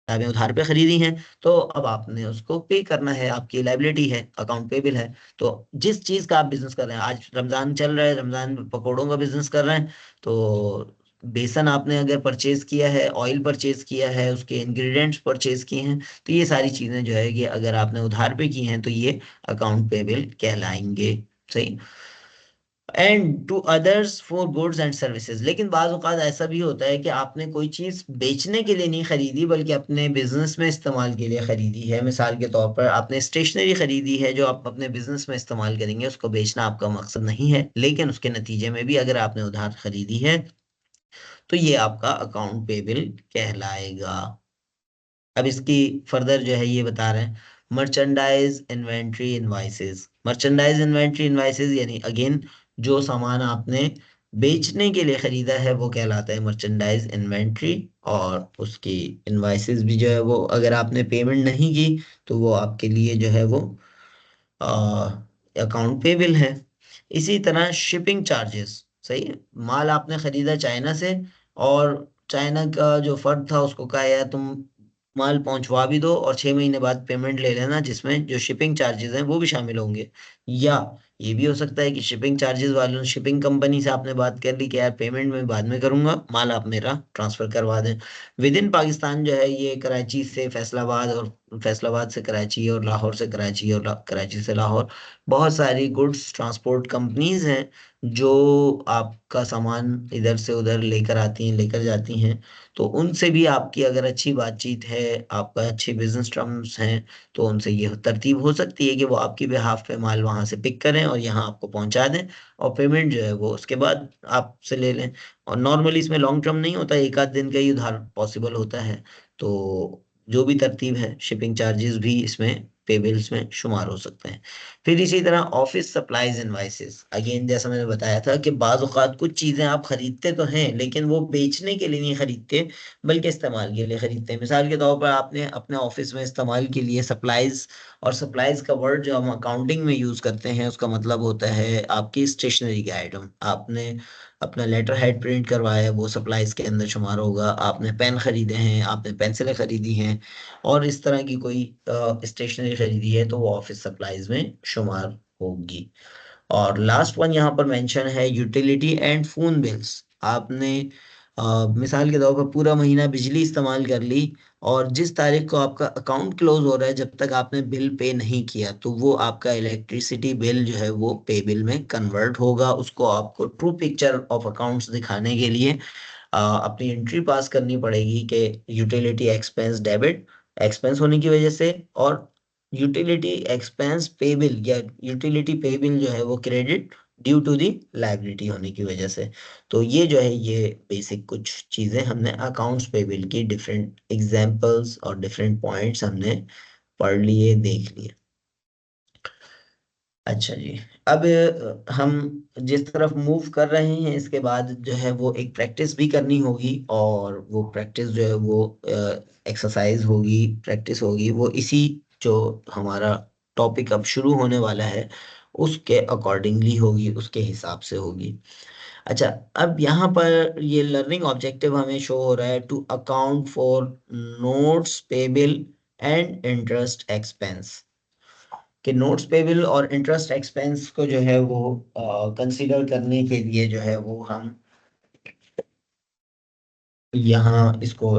किताबें उधार पे खरीदी हैं, तो अब आपने उसको पे करना है, आपकी लायबिलिटी है, अकाउंट पेबल है। तो जिस चीज़ का आप बिजनेस कर रहे हैं, आज रमज़ान चल रहा है, रमज़ान में पकौड़ों का बिजनेस कर रहे हैं, तो बेसन आपने अगर परचेज किया है, ऑयल परचेज किया है, उसके इंग्रेडिएंट्स परचेज किए हैं, तो ये सारी चीज़ें जो है कि अगर आपने उधार पे की हैं तो ये अकाउंट पेबल कहलाएंगे। सही। And to others for goods and services, लेकिन बाज़ औक़ात ऐसा भी होता है कि आपने कोई चीज़ बेचने के लिए नहीं खरीदी, बल्कि अपने बिजनेस में इस्तेमाल के लिए खरीदी है। मिसाल के तौर पर आपने स्टेशनरी खरीदी है जो आप अपने बिजनेस में इस्तेमाल करेंगे, उसको बेचना आपका मकसद नहीं है, लेकिन उसके नतीजे में भी अगर आपने उधार खरीदी है तो ये आपका अकाउंट पेबल कहलाएगा। अब इसकी फर्दर जो है ये बता रहे हैं, merchandise inventory invoices. Merchandise inventory invoices यानी अगेन जो सामान आपने बेचने के लिए खरीदा है वो कहलाता है मर्चेंडाइज इन्वेंट्री, और उसकी इनवाइसेस भी जो है वो, अगर आपने पेमेंट नहीं की तो वो आपके लिए जो है वो अकाउंट पेबल है। इसी तरह शिपिंग चार्जेस, सही है, माल आपने खरीदा चाइना से, और चाइना का जो फर्द था उसको कहा यार तुम माल पहुंचवा भी दो और 6 महीने बाद पेमेंट ले लेना, जिसमें जो शिपिंग चार्जेस हैं वो भी शामिल होंगे। या ये भी हो सकता है कि शिपिंग चार्जेस वालों, शिपिंग कंपनी से आपने बात कर ली कि यार पेमेंट मैं बाद में करूंगा, माल आप मेरा ट्रांसफर करवा दें। विद इन पाकिस्तान जो है ये कराची से फैसलाबाद, और फैसलाबाद से कराची, और लाहौर से कराची, और कराची से लाहौर, बहुत सारी गुड्स ट्रांसपोर्ट कंपनीज हैं जो आपका सामान इधर से उधर लेकर आती हैं, लेकर जाती हैं। तो उनसे भी आपकी अगर अच्छी बातचीत है, आपका अच्छे बिजनेस टर्म्स हैं, तो उनसे ये तरतीब हो सकती है कि वो आपकी बिहाफ पे माल वहां से पिक करें और यहाँ आपको पहुंचा दें, और पेमेंट जो है वो उसके बाद आपसे ले लें। और नॉर्मली इसमें लॉन्ग टर्म नहीं होता, एक आध दिन का ही उधार पॉसिबल होता है। तो जो भी तरतीब है, शिपिंग चार्जेस भी इसमें पे बिल्स में शुमार हो सकते हैं। फिर इसी तरह ऑफिस सप्लाईज इनवाइसेस, अगेन जैसा मैंने बताया था कि बाज़ औक़ात कुछ चीज़ें आप खरीदते तो हैं लेकिन वो बेचने के लिए नहीं खरीदते, बल्कि इस्तेमाल के लिए खरीदते हैं। मिसाल के तौर पर आपने अपने ऑफिस में इस्तेमाल के लिए सप्लाईज, और सप्लाईज का वर्ड जो हम अकाउंटिंग में यूज़ करते हैं उसका मतलब होता है आपकी स्टेशनरी के आइटम। आपने अपना लेटर हेड प्रिंट करवाया है, वो सप्लाईज के अंदर शुमार होगा। आपने पेन खरीदे हैं, आपने पेंसिलें खरीदी हैं, और इस तरह की कोई स्टेशनरी खरीदी है तो वो ऑफिस सप्लाईज में शुमार होगी। और लास्ट वन यहाँ पर मेंशन है यूटिलिटी एंड फोन बिल्स। आपने मिसाल के तौर पर पूरा महीना बिजली इस्तेमाल कर ली, और जिस तारीख को आपका अकाउंट क्लोज हो रहा है, जब तक आपने बिल पे नहीं किया, तो वो आपका इलेक्ट्रिसिटी बिल जो है वो पे बिल में कन्वर्ट होगा। उसको आपको ट्रू पिक्चर ऑफ अकाउंट्स दिखाने के लिए अपनी एंट्री पास करनी पड़ेगी कि यूटिलिटी एक्सपेंस डेबिट, एक्सपेंस होने की वजह से, और यूटिलिटी एक्सपेंस पेबिल या यूटिलिटी पेबिल जो है वो credit due to the liability होने की वजह से। तो ये जो है ये बेसिक कुछ चीजें हमने अकाउंट्स पेबिल की डिफरेंट एग्जांपल्स और डिफरेंट पॉइंट्स हमने पढ़ लिए, देख लिए। अच्छा जी, अब हम जिस तरफ मूव कर रहे हैं इसके बाद जो है वो एक प्रैक्टिस भी करनी होगी, और वो प्रैक्टिस जो है वो एक्सरसाइज होगी, प्रैक्टिस होगी, वो इसी जो हमारा टॉपिक अब शुरू होने वाला है उसके अकॉर्डिंगली होगी, उसके हिसाब से होगी। अच्छा, अब यहाँ पर ये लर्निंग ऑब्जेक्टिव हमें शो हो रहा है, to account for notes payable and interest expense. कि नोट्स पेबल और इंटरेस्ट एक्सपेंस को जो है वो कंसीडर करने के लिए जो है वो हम यहाँ इसको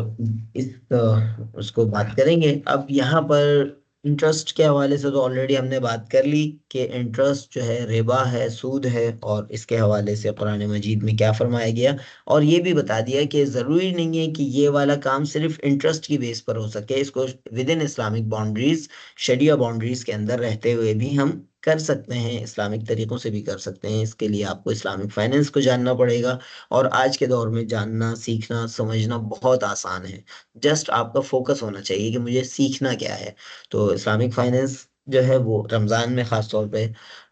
उसको बात करेंगे। अब यहाँ पर इंटरेस्ट के हवाले से तो ऑलरेडी हमने बात कर ली कि इंटरेस्ट जो है रिबा है, सूद है, और इसके हवाले से कुरान मजीद में क्या फरमाया गया। और ये भी बता दिया कि ज़रूरी नहीं है कि ये वाला काम सिर्फ इंटरेस्ट की बेस पर हो सके, इसको within Islamic boundaries, sharia boundaries के अंदर रहते हुए भी हम कर सकते हैं, इस्लामिक तरीक़ों से भी कर सकते हैं। इसके लिए आपको इस्लामिक फाइनेंस को जानना पड़ेगा, और आज के दौर में जानना, सीखना, समझना बहुत आसान है। जस्ट आपका फोकस होना चाहिए कि मुझे सीखना क्या है। तो इस्लामिक फाइनेंस जो है वो रमज़ान में ख़ास तौर पे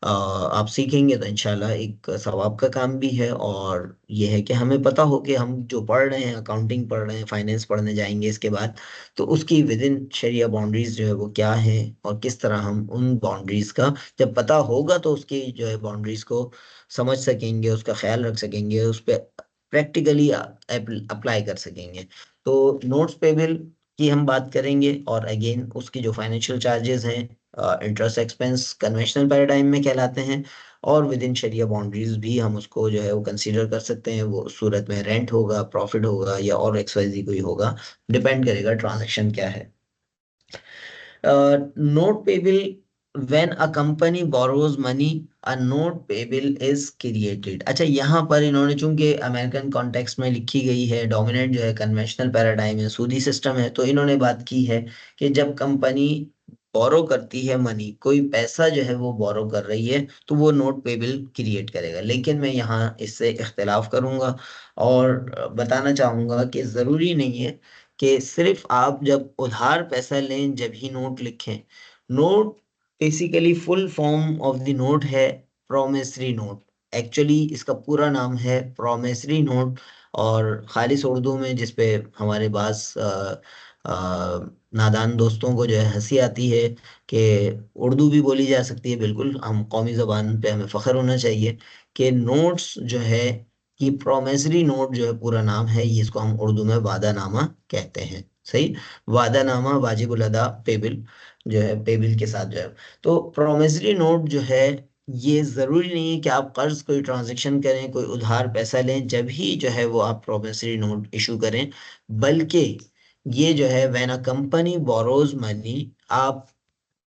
आप सीखेंगे तो इंशाल्लाह एक सवाब का काम भी है, और ये है कि हमें पता हो कि हम जो पढ़ रहे हैं, अकाउंटिंग पढ़ रहे हैं, फाइनेंस पढ़ने जाएंगे इसके बाद, तो उसकी विद इन शरिया बाउंड्रीज जो है वो क्या है, और किस तरह हम उन बाउंड्रीज का जब पता होगा तो उसकी जो है बाउंड्रीज को समझ सकेंगे, उसका ख्याल रख सकेंगे, उस पर प्रैक्टिकली अप्लाई कर सकेंगे। तो नोट्स पेबल की हम बात करेंगे, और अगेन उसकी जो फाइनेंशियल चार्जेस हैं, इंटरेस्ट एक्सपेंस कन्वेंशनल पैराडाइम में कहलाते हैं, और विद इन शरिया बाउंड्रीज भी हम उसको जो है वो कंसीडर कर सकते हैं। वो उस सूरत में रेंट होगा, प्रॉफिट होगा, या और एक्सवाइजी कोई होगा, डिपेंड करेगा ट्रांजैक्शन क्या है। Note payable, when a company borrows money, a note payable is created. अच्छा, यहाँ पर इन्होंने चूंकि अमेरिकन कॉन्टेक्स्ट में लिखी गई है, डोमिनेंट जो है कन्वेंशनल पैराडाइम है, सूदी सिस्टम है, तो इन्होंने बात की है कि जब कंपनी बोरो करती है मनी, कोई पैसा जो है वो बोरो कर रही है, तो वो नोट पेबल क्रिएट करेगा। लेकिन मैं यहाँ इससे इख्तिलाफ करूंगा, और बताना चाहूंगा कि ज़रूरी नहीं है कि सिर्फ आप जब उधार पैसा लें जब ही नोट लिखें। Note basically full form of the note है प्रोमिसरी नोट। एक्चुअली इसका पूरा नाम है प्रोमिसरी नोट, और खालिस उर्दू में, जिसपे हमारे पास नादान दोस्तों को जो है हंसी आती है कि उर्दू भी बोली जा सकती है, बिल्कुल हम कौमी ज़बान पे हमें फ़ख्र होना चाहिए कि नोट्स जो है, ये प्रोमिसरी नोट जो है पूरा नाम है, ये इसको हम उर्दू में वादानामा कहते हैं। सही, वादानामा वाजिबुल अदा पेबिल जो है, पेबिल के साथ जो है। तो प्रोमिसरी नोट जो है, ये ज़रूरी नहीं है कि आप कर्ज कोई ट्रांजेक्शन करें, कोई उधार पैसा लें जब ही जो है वो आप प्रोमिसरी नोट इशू करें, बल्कि ये जो है when a company borrows money, आप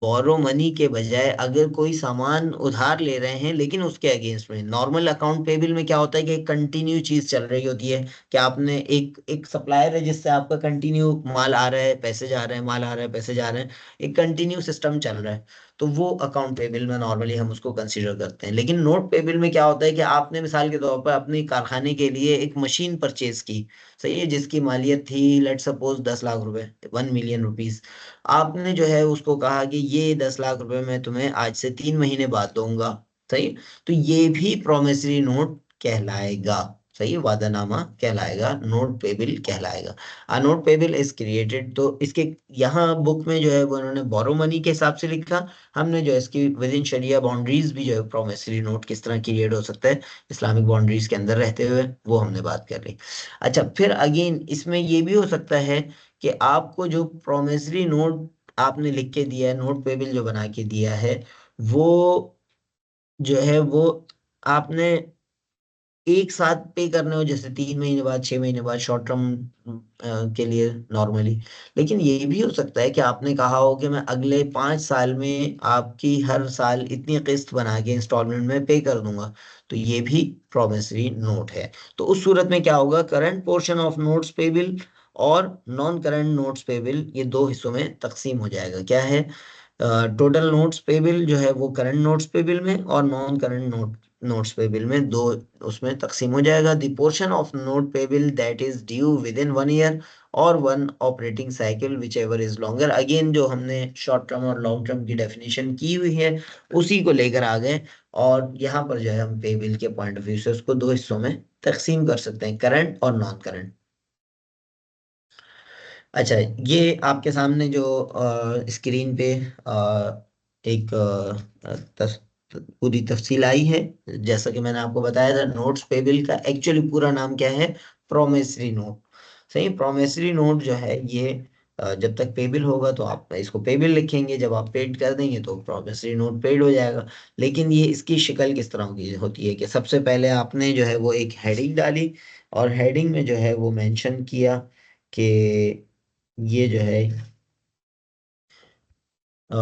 बोरो मनी के बजाय अगर कोई सामान उधार ले रहे हैं लेकिन उसके अगेंस्ट में, नॉर्मल अकाउंट पेबल में क्या होता है कि एक कंटिन्यू चीज चल रही होती है कि आपने एक एक सप्लायर है जिससे आपका कंटिन्यू माल आ रहा है, पैसे जा रहे हैं, माल आ रहा है, पैसे जा रहे हैं, एक कंटिन्यू सिस्टम चल रहा है। तो वो अकाउंट पेबल में नॉर्मली हम उसको कंसीडर करते हैं। लेकिन नोट पेबल में क्या होता है कि आपने मिसाल के तौर पर अपने कारखाने के लिए एक मशीन परचेज की, सही है, जिसकी मालियत थी लेट सपोज 10 लाख रुपए, 1 मिलियन रुपीज। आपने जो है उसको कहा कि ये 10 लाख रुपए मैं तुम्हें आज से 3 महीने बाद दूंगा। सही, तो ये भी प्रोमिसरी नोट कहलाएगा। सही, वादानामा कहलाएगा, नोट पेबिल कहलाएगा। A note payable is created, तो इसके यहाँ बुक में जो है वो उन्होंने बोरो मनी के हिसाब से लिखा, हमने जो है इसकी विद इन शरिया बाउंड्रीज भी जो है प्रोमिसरी नोट किस तरह क्रिएट हो सकता है इस्लामिक बाउंड्रीज के अंदर रहते हुए, वो हमने बात कर ली। अच्छा, फिर अगेन इसमें ये भी हो सकता है कि आपको जो प्रोमिसरी नोट आपने लिख के दिया है, नोट पेबल जो बना के दिया है, वो जो है वो आपने एक साथ पे करने हो, जैसे 3 महीने बाद, 6 महीने बाद, शॉर्ट टर्म के लिए नॉर्मली। लेकिन ये भी हो सकता है कि आपने कहा हो कि मैं अगले 5 साल में आपकी हर साल इतनी किस्त बना के इंस्टॉलमेंट में पे कर दूंगा, तो ये भी प्रोमिसरी नोट है। तो उस सूरत में क्या होगा, current portion of notes payable और नॉन करंट नोट्स पेबल, ये दो हिस्सों में तकसीम हो जाएगा। क्या है, टोटल नोट्स पेबल जो है वो करंट नोट्स पेबल में और नॉन करंट नोट्स पेबल में, दो उसमें तकसीम हो जाएगा। The portion of note payable that is due with in 1 year और 1 operating cycle whichever is longer, again जो हमने शॉर्ट टर्म और लॉन्ग टर्म की डेफिनेशन की हुई है उसी को लेकर आ गए। और यहाँ पर जो है हम पेबल के पॉइंट ऑफ व्यू से उसको दो हिस्सों में तकसीम कर सकते हैं, करंट और नॉन करंट। अच्छा, ये आपके सामने जो स्क्रीन पे एक पूरी तफसील आई है। जैसा कि मैंने आपको बताया था, नोट्स पेबल का एक्चुअली पूरा नाम क्या है, प्रोमिसरी नोट। सही, प्रोमिसरी नोट जो है ये जब तक पेबल होगा तो आप इसको पेबल लिखेंगे, जब आप पेड कर देंगे तो प्रोमिसरी नोट पेड हो जाएगा। लेकिन ये इसकी शक्ल किस तरह की होती है कि सबसे पहले आपने जो है वो एक हेडिंग डाली, और हेडिंग में जो है वो मेंशन किया कि ये जो है अ,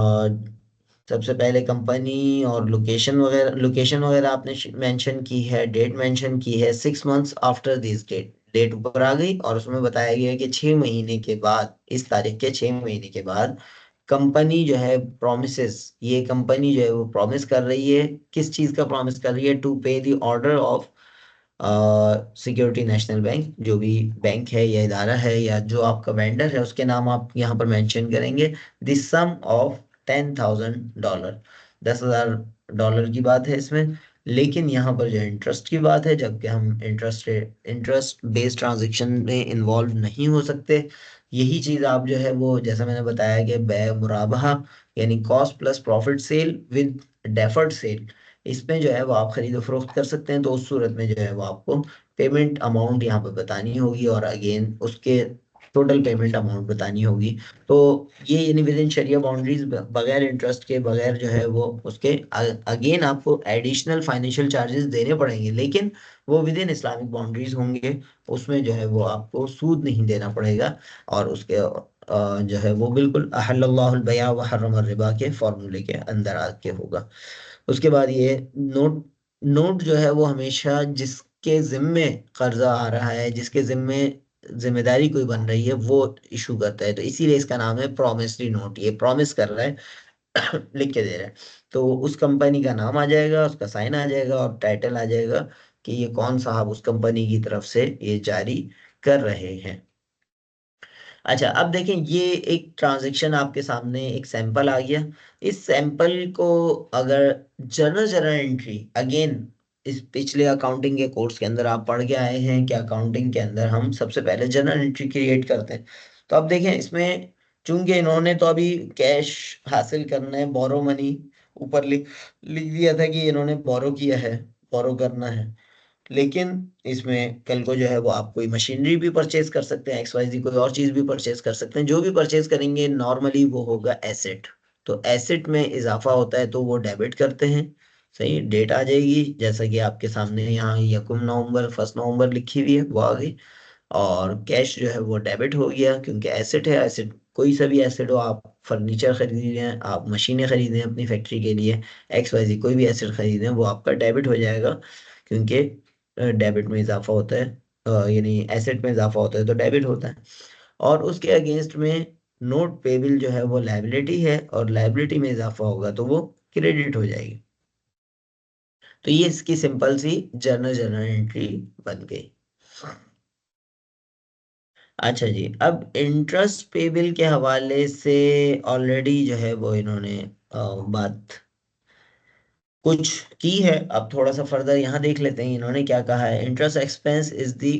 सबसे पहले कंपनी और लोकेशन वगैरह आपने मेंशन की है, डेट मेंशन की है, 6 months after this date, date ऊपर आ गई और उसमें बताया गया है कि 6 महीने के बाद, इस तारीख के 6 महीने के बाद कंपनी जो है प्रोमिसेस, ये कंपनी जो है वो प्रॉमिस कर रही है, किस चीज का प्रॉमिस कर रही है, टू पे the order of security national bank, जो भी बैंक है या इदारा है या जो आपका वेंडर है उसके नाम आप यहाँ पर मेंशन करेंगे, दिस सम ऑफ $10,000, $10,000 की बात है इसमें। लेकिन यहाँ पर जो इंटरेस्ट की बात है, जबकि हम इंटरेस्ट बेस्ड ट्रांजेक्शन में इन्वॉल्व नहीं हो सकते। यही चीज आप जो है वो, जैसा मैंने बताया कि बै मुराबहा यानी cost plus profit sale with deferred sale, इसमें जो है वो आप खरीदो फरोख्त कर सकते हैं। तो उस सूरत में जो है वो आपको पेमेंट अमाउंट यहाँ पे बतानी होगी, और अगेन उसके टोटल पेमेंट अमाउंट बतानी होगी। तो ये यानी विद इन शरिया बाउंड्रीज, बगैर इंटरेस्ट के, बगैर जो है वो उसके, अगेन आपको एडिशनल फाइनेंशियल चार्जेस देने पड़ेंगे, लेकिन वो विद इन इस्लामिक बाउंड्रीज होंगे, उसमें जो है वो आपको सूद नहीं देना पड़ेगा। और उसके जो है वो बिल्कुल अहल्लल्लाहुल बया व हर्रम रिबा के फॉर्मूले के अंदर आके होगा। उसके बाद ये नोट, नोट जो है वो हमेशा जिसके जिम्मे कर्जा आ रहा है, जिसके जिम्मे जिम्मेदारी कोई बन रही है, वो इशू करता है। तो इसीलिए इसका नाम है प्रोमिसरी नोट, ये प्रॉमिस कर रहा है लिख के दे रहा है। तो उस कंपनी का नाम आ जाएगा, उसका साइन आ जाएगा और टाइटल आ जाएगा कि ये कौन साहब उस कंपनी की तरफ से ये जारी कर रहे हैं। अच्छा, अब देखें, ये एक ट्रांजैक्शन आपके सामने एक सैंपल आ गया। इस सैंपल को अगर जर्नल जर्नल एंट्री, अगेन इस पिछले अकाउंटिंग के कोर्स के अंदर आप पढ़ के आए हैं कि अकाउंटिंग के अंदर हम सबसे पहले जर्नल एंट्री क्रिएट करते हैं। तो अब देखें इसमें, चूंकि इन्होंने तो अभी कैश हासिल करना है, बोरो मनी ऊपर लिख लिख दिया था कि इन्होंने बोरो किया है, बोरो करना है। लेकिन इसमें कल को जो है वो आप कोई मशीनरी भी परचेज कर सकते हैं, XYZ कोई और चीज भी परचेज कर सकते हैं। जो भी परचेज करेंगे नॉर्मली वो होगा एसेट। तो एसेट में इजाफा होता है तो वो डेबिट करते हैं। सही डेट आ जाएगी जैसा कि आपके सामने यहाँ यकम नवंबर 1 नवंबर लिखी हुई है, वो आ गई। और कैश जो है वो डेबिट हो गया, क्योंकि एसेट है। एसेट कोई सा भी एसेट हो, आप फर्नीचर खरीद रहे हैं, आप मशीनें खरीदें अपनी फैक्ट्री के लिए, XYZ कोई भी एसेट खरीदें, वो आपका डेबिट हो जाएगा। क्योंकि डेबिट में इजाफा होता है, यानी एसेट में इजाफा होता है तो डेबिट होता है। और उसके अगेंस्ट में नोट पेबल जो है वो लायबिलिटी है, और लायबिलिटी में इजाफा होगा तो वो क्रेडिट हो जाएगी। तो ये इसकी सिंपल सी जर्नल जर्नल एंट्री बन गई। अच्छा जी, अब इंटरेस्ट पेबल के हवाले से ऑलरेडी जो है वो इन्होंने बात कुछ की है। अब थोड़ा सा फर्दर यहाँ देख लेते हैं इन्होंने क्या कहा है। Interest expense is the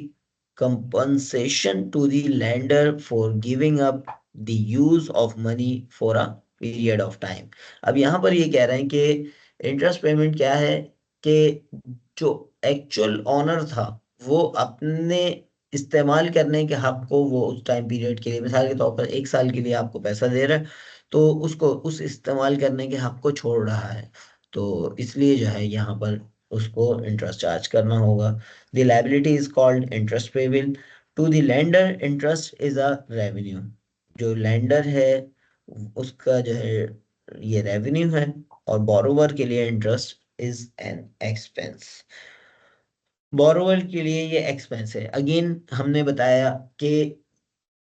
compensation to the lender for giving up the use of money for a period of time. अब यहाँ पर ये कह रहे हैं कि इंटरेस्ट पेमेंट क्या है, कि जो एक्चुअल ऑनर था वो अपने इस्तेमाल करने के हक को वो उस टाइम पीरियड के लिए, मिसाल के तौर पर 1 साल के लिए आपको पैसा दे रहा है, तो उसको उस इस्तेमाल करने के हक को छोड़ रहा है। तो इसलिए जो है यहाँ पर उसको इंटरेस्ट चार्ज करना होगा। The liability is called interest payable to the lender. Interest is a revenue. जो लेंडर है उसका जो है ये रेवेन्यू है, और बोरोवर के लिए interest is an expense. Borrower के लिए ये एक्सपेंस है। अगेन हमने बताया कि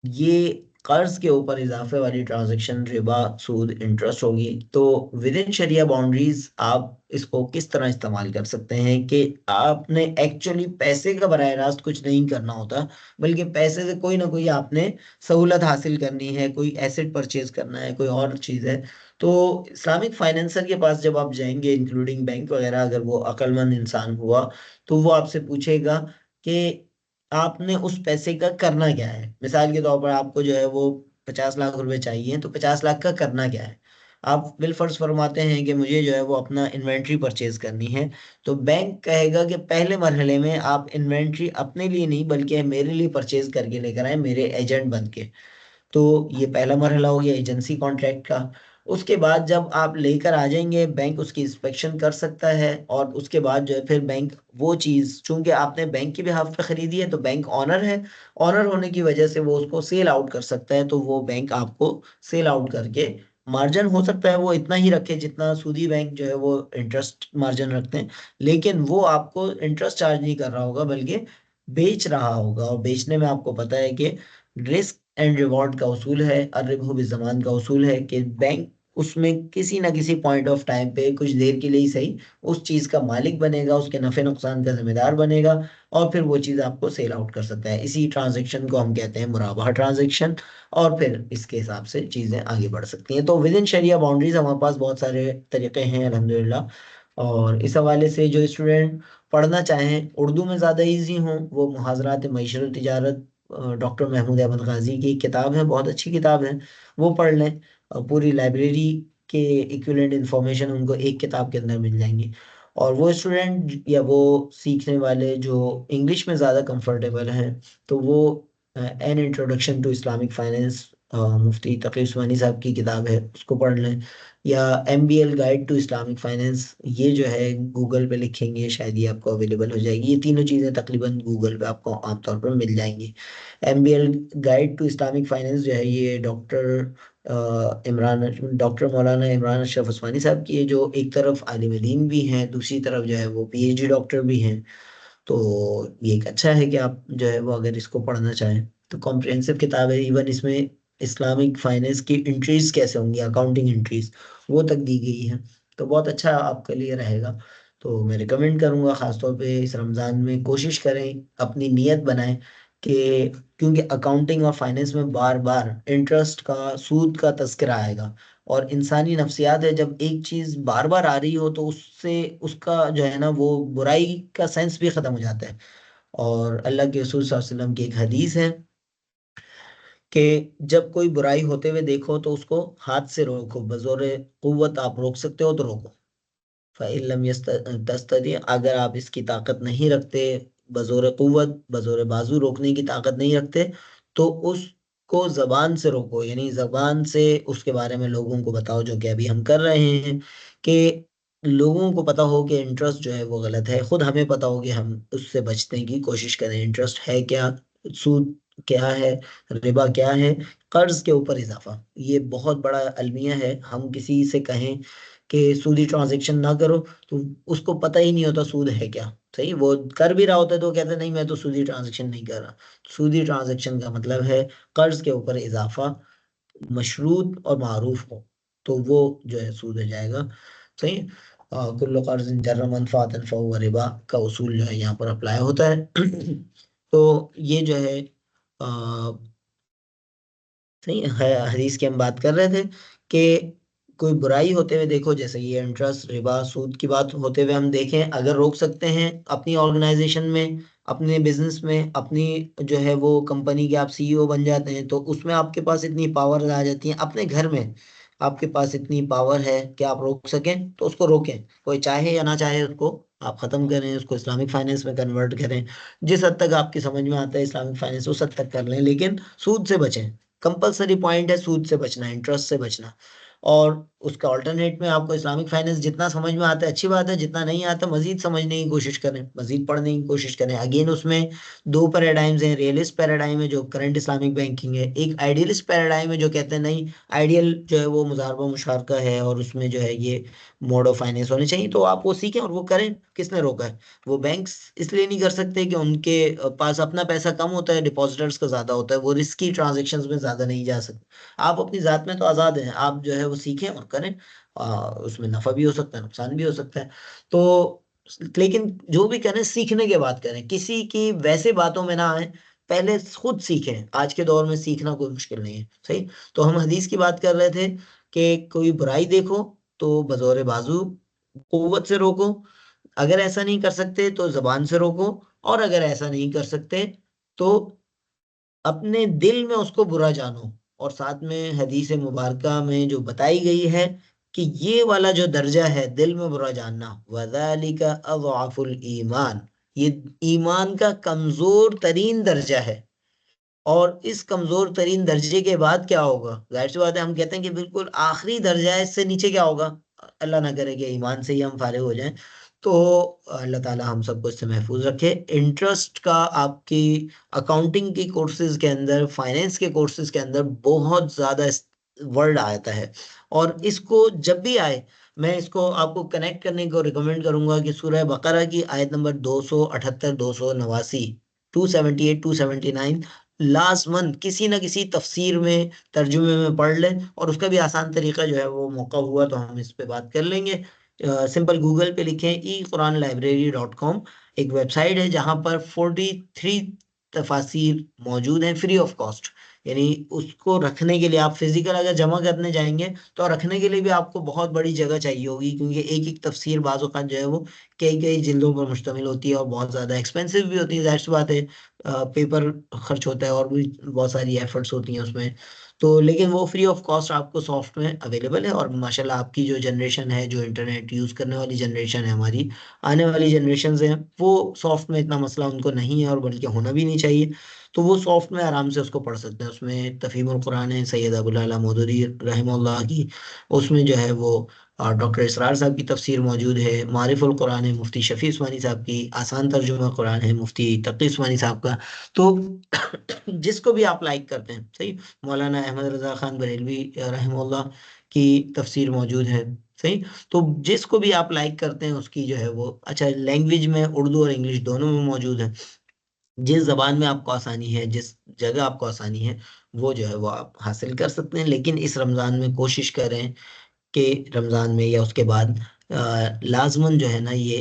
ये कर्ज के ऊपर इजाफे वाली ट्रांजैक्शन रिबा सूद इंटरेस्ट होगी। तो विद इन शरिया बाउंड्रीज आप इसको किस तरह इस्तेमाल कर सकते हैं कि आपने एक्चुअली पैसे का बराह रास्त कुछ नहीं करना होता, बल्कि पैसे से कोई ना कोई आपने सहूलत हासिल करनी है, कोई एसेट परचेज करना है, कोई और चीज है। तो इस्लामिक फाइनेंसर के पास जब आप जाएंगे, इंक्लूडिंग बैंक वगैरह, अगर वो अक्लमंद इंसान हुआ तो वो आपसे पूछेगा कि आपने उस पैसे का करना क्या है। मिसाल के तौर पर आपको जो है वो 50 लाख रुपए चाहिए, तो 50 लाख का करना क्या है। आप बिल फर्ज फरमाते हैं कि मुझे जो है वो अपना इन्वेंट्री परचेज करनी है। तो बैंक कहेगा कि पहले मरहले में आप इन्वेंट्री अपने लिए नहीं बल्कि मेरे लिए परचेज करके लेकर आए, मेरे एजेंट बन के। तो ये पहला मरहला हो गया एजेंसी कॉन्ट्रैक्ट का। उसके बाद जब आप लेकर आ जाएंगे, बैंक उसकी इंस्पेक्शन कर सकता है, और उसके बाद जो है फिर बैंक वो चीज़, चूंकि आपने बैंक के बिहाफ पे खरीदी है तो बैंक ऑनर है, ऑनर होने की वजह से वो उसको सेल आउट कर सकता है। तो वो बैंक आपको सेल आउट करके, मार्जिन हो सकता है वो इतना ही रखे जितना सूदी बैंक जो है वो इंटरेस्ट मार्जिन रखते हैं, लेकिन वो आपको इंटरेस्ट चार्ज नहीं कर रहा होगा बल्कि बेच रहा होगा। और बेचने में आपको पता है कि रिस्क एंड रिवॉर्ड का उसूल है, अर्रिबहु बिज़मान का उसूल है, कि बैंक उसमें किसी ना किसी पॉइंट ऑफ टाइम पे कुछ देर के लिए ही सही उस चीज का मालिक बनेगा, उसके नफे नुकसान का जिम्मेदार बनेगा, और फिर वो चीज आपको सेल आउट कर सकता है। इसी ट्रांजैक्शन को हम कहते हैं मुराबाहा ट्रांजैक्शन। और फिर इसके हिसाब से चीजें आगे बढ़ सकती हैं। तो विद इन शरिया बाउंड्रीज हमारे पास बहुत सारे तरीके हैं अल्हम्दुलिल्लाह। और इस हवाले से जो स्टूडेंट पढ़ना चाहें, उर्दू में ज़्यादा इजी हों, वो मुहाज़रात मईशत और तिजारत, डॉक्टर महमूद अहमद गाजी की किताब है, बहुत अच्छी किताब है, वो पढ़ लें। पूरी लाइब्रेरी के इक्विवेलेंट इंफॉर्मेशन उनको एक किताब के अंदर मिल जाएंगी। और वो स्टूडेंट या वो सीखने वाले जो इंग्लिश में ज़्यादा कंफर्टेबल हैं, तो वो an introduction to Islamic finance, Mufti Taqi Usmani साहब की किताब है, उसको पढ़ लें। या MBL guide to Islamic finance, ये जो है गूगल पे लिखेंगे शायद ये आपको अवेलेबल हो जाएगी। ये तीनों चीज़ें तकरीबन गूगल पे आपको आमतौर पर मिल जाएंगी। MBL guide to Islamic finance जो है ये इमरान डॉक्टर मौलाना इमरान अशरफ उस्मानी साहब की है, जो एक तरफ आलिम दीन भी हैं, दूसरी तरफ जो है वो PhD डॉक्टर भी हैं। तो ये एक अच्छा है कि आप जो है वो अगर इसको पढ़ना चाहें तो कॉम्प्रिहेंसिव किताब है। इवन इसमें इस्लामिक फाइनेंस की एंट्रीज कैसे होंगी, अकाउंटिंग एंट्रीज, वो तक दी गई है। तो बहुत अच्छा आपके लिए रहेगा। तो मैं रिकमेंड करूंगा, खासतौर पे इस रमज़ान में कोशिश करें, अपनी नीयत बनाएं कि क्योंकि अकाउंटिंग और फाइनेंस में बार बार इंटरेस्ट का, सूद का तस्करा आएगा। और इंसानी नफ्सियात है, जब एक चीज बार बार आ रही हो तो उससे उसका जो है ना वो बुराई का सेंस भी खत्म हो जाता है। और अल्लाह के रसूल सल्लल्लाहु अलैहि वसल्लम की एक हदीस है कि जब कोई बुराई होते हुए देखो तो उसको हाथ से रोको, बजोरे कुव्वत आप रोक सकते हो तो रोको। फ़इल्लम तस्तती, अगर आप इसकी ताकत नहीं रखते, बजोर कुव्वत, बजोर बाजू रोकने की ताकत नहीं रखते, तो उसको जबान से रोको, यानी जबान से उसके बारे में लोगों को बताओ, जो कि अभी हम कर रहे हैं। कि लोगों को पता हो कि इंटरेस्ट जो है वो गलत है, खुद हमें पता हो कि हम उससे बचने की कोशिश करें। इंटरेस्ट है क्या, सूद क्या है, रिबा क्या है, कर्ज के ऊपर इजाफा, ये बहुत बड़ा अलमिया है। हम किसी से कहें कि सूदी ट्रांजैक्शन ना करो, तो उसको पता ही नहीं होता सूद है क्या। सही, वो कर भी रहा होता है तो कहते हैं नहीं मैं तो सूदी ट्रांजैक्शन नहीं कर रहा। सूदी ट्रांजैक्शन का मतलब है कर्ज के ऊपर इजाफा, मशरूत और मारूफ हो, तो वो जो है सूद हो जाएगा। सही। कुल्लु कर्ज़िन जर्र मनफ़अतन फ़हुव रिबा का उसूल जो है यहाँ पर अप्लाई होता है। तो ये जो है सही है। हदीस की हम बात कर रहे थे कि कोई बुराई होते हुए देखो, जैसे ये इंटरेस्ट, रिबा, सूद की बात होते हुए हम देखें, अगर रोक सकते हैं अपनी ऑर्गेनाइजेशन में, अपने बिजनेस में, अपनी जो है वो कंपनी के आप सीईओ बन जाते हैं, तो उसमें आपके पास इतनी पावर आ जाती है। अपने घर में आपके पास इतनी पावर है कि आप रोक सकें तो उसको रोकें। कोई चाहे या ना चाहे उसको आप खत्म करें, उसको इस्लामिक फाइनेंस में कन्वर्ट करें। जिस हद तक आपकी समझ में आता है इस्लामिक फाइनेंस, उस हद तक कर लें, लेकिन सूद से बचें। कंपलसरी पॉइंट है सूद से बचना, इंटरेस्ट से बचना। और उसका ऑल्टरनेट में आपको इस्लामिक फाइनेंस जितना समझ में आता है अच्छी बात है, जितना नहीं आता मजीद समझने की कोशिश करें, मजीद पढ़ने की कोशिश करें। अगेन उसमें दो पैराडाइम्स हैं। रियलिस्ट पैराडाइम है जो करंट इस्लामिक बैंकिंग है, एक आइडियलिस्ट पैराडाइम है जो कहते हैं नहीं, आइडियल जो है वो मुजारबा मुशारका है और उसमें जो है ये मोड ऑफ फाइनेंस होने चाहिए। तो आप वो सीखें और वो करें। किसने रोका है? वो बैंक्स इसलिए नहीं कर सकते कि उनके पास अपना पैसा कम होता है, डिपॉजिटर्स का ज्यादा होता है, वो रिस्की ट्रांजेक्शन्स में ज्यादा नहीं जा सकते। आप अपनी जात में तो आजाद हैं, आप जो है वो सीखें और करें। उसमें नफा भी हो सकता है, नुकसान भी हो सकता है। तो लेकिन जो भी करें सीखने के बाद करें, किसी की वैसे बातों में ना आए। पहले खुद सीखें, आज के दौर में सीखना कोई मुश्किल नहीं है। सही। तो हम हदीस की बात कर रहे थे कि कोई बुराई देखो तो बजोरे बाजू कुव्वत से रोको, अगर ऐसा नहीं कर सकते तो जबान से रोको, और अगर ऐसा नहीं कर सकते तो अपने दिल में उसको बुरा जानो। और साथ में हदीस मुबारका में जो बताई गई है कि ये वाला जो दर्जा है दिल में बुरा जानना, वज़ालिका अज़अफुल ईमान, ये ईमान का कमजोर तरीन दर्जा है। और इस कमजोर तरीन दर्जे के बाद क्या होगा? जाहिर सी बात है, हम कहते हैं कि बिल्कुल आखिरी दर्जा है, इससे नीचे क्या होगा? अल्लाह ना करे कि ईमान से ही हम फारिग हो जाएं। तो अल्लाह ताला हम सबको इससे महफूज रखे। इंटरेस्ट का आपकी अकाउंटिंग की कोर्सेज के अंदर, फाइनेंस के कोर्सेज के अंदर बहुत ज्यादा वर्ड आता है। और इसको जब भी आए, मैं इसको आपको कनेक्ट करने को रिकमेंड करूंगा कि सूरह बकरा की आयत नंबर 278, 289, 278, 279 लास्ट मंथ किसी ना किसी तफसीर में, तर्जुमे में पढ़ लें। और उसका भी आसान तरीका जो है वो मौका हुआ तो हम इस पे बात कर लेंगे। सिंपल गूगल पे लिखें equranlibrary.com, एक वेबसाइट है जहां पर 43 तफासिर मौजूद हैं फ्री ऑफ कॉस्ट। यानी उसको रखने के लिए, आप फिजिकल अगर जमा करने जाएंगे तो रखने के लिए भी आपको बहुत बड़ी जगह चाहिए होगी, क्योंकि एक एक तफसीर बाज़ औक़ात जो है वो कई कई जिल्दों पर मुश्तमिल होती है और बहुत ज़्यादा एक्सपेंसिव भी होती है। जाहिर सी बात है, पेपर खर्च होता है और भी बहुत सारी एफर्ट्स होती हैं उसमें। तो लेकिन वो फ्री ऑफ कॉस्ट आपको सॉफ्ट में अवेलेबल है। और माशाल्लाह आपकी जो जनरेशन है, जो इंटरनेट यूज़ करने वाली जनरेशन है हमारी, आने वाली जनरेशन है, वो सॉफ्ट में इतना मसला उनको नहीं है और बल्कि होना भी नहीं चाहिए। तो वो सॉफ्ट में आराम से उसको पढ़ सकते हैं। उसमें तफ़हीमुल कुरान है सैयद अबुल आला मौदूदी रहमतुल्लाह की, उसमें जो है वो डॉक्टर इसरार साहब की तफसीर मौजूद है। मारिफुल कुरान है मुफ्ती शफी उस्मानी साहब की, आसान तर्जुमा कुरान है मुफ्ती तक़ी उस्मानी साहब का। तो जिसको भी आप लाइक करते हैं, सही, मौलाना अहमद रज़ा खान बरेलवी रहमतुल्लाह की तफसीर मौजूद है। सही। तो जिसको भी आप लाइक करते हैं उसकी जो है वो, अच्छा, लैंग्वेज में उर्दू और इंग्लिश दोनों में मौजूद है। जिस जबान में आपको आसानी है, जिस जगह आपको आसानी है, वो जो है वो आप हासिल कर सकते हैं। लेकिन इस रमज़ान में कोशिश करें कि रमज़ान में या उसके बाद लाजमन जो है ना ये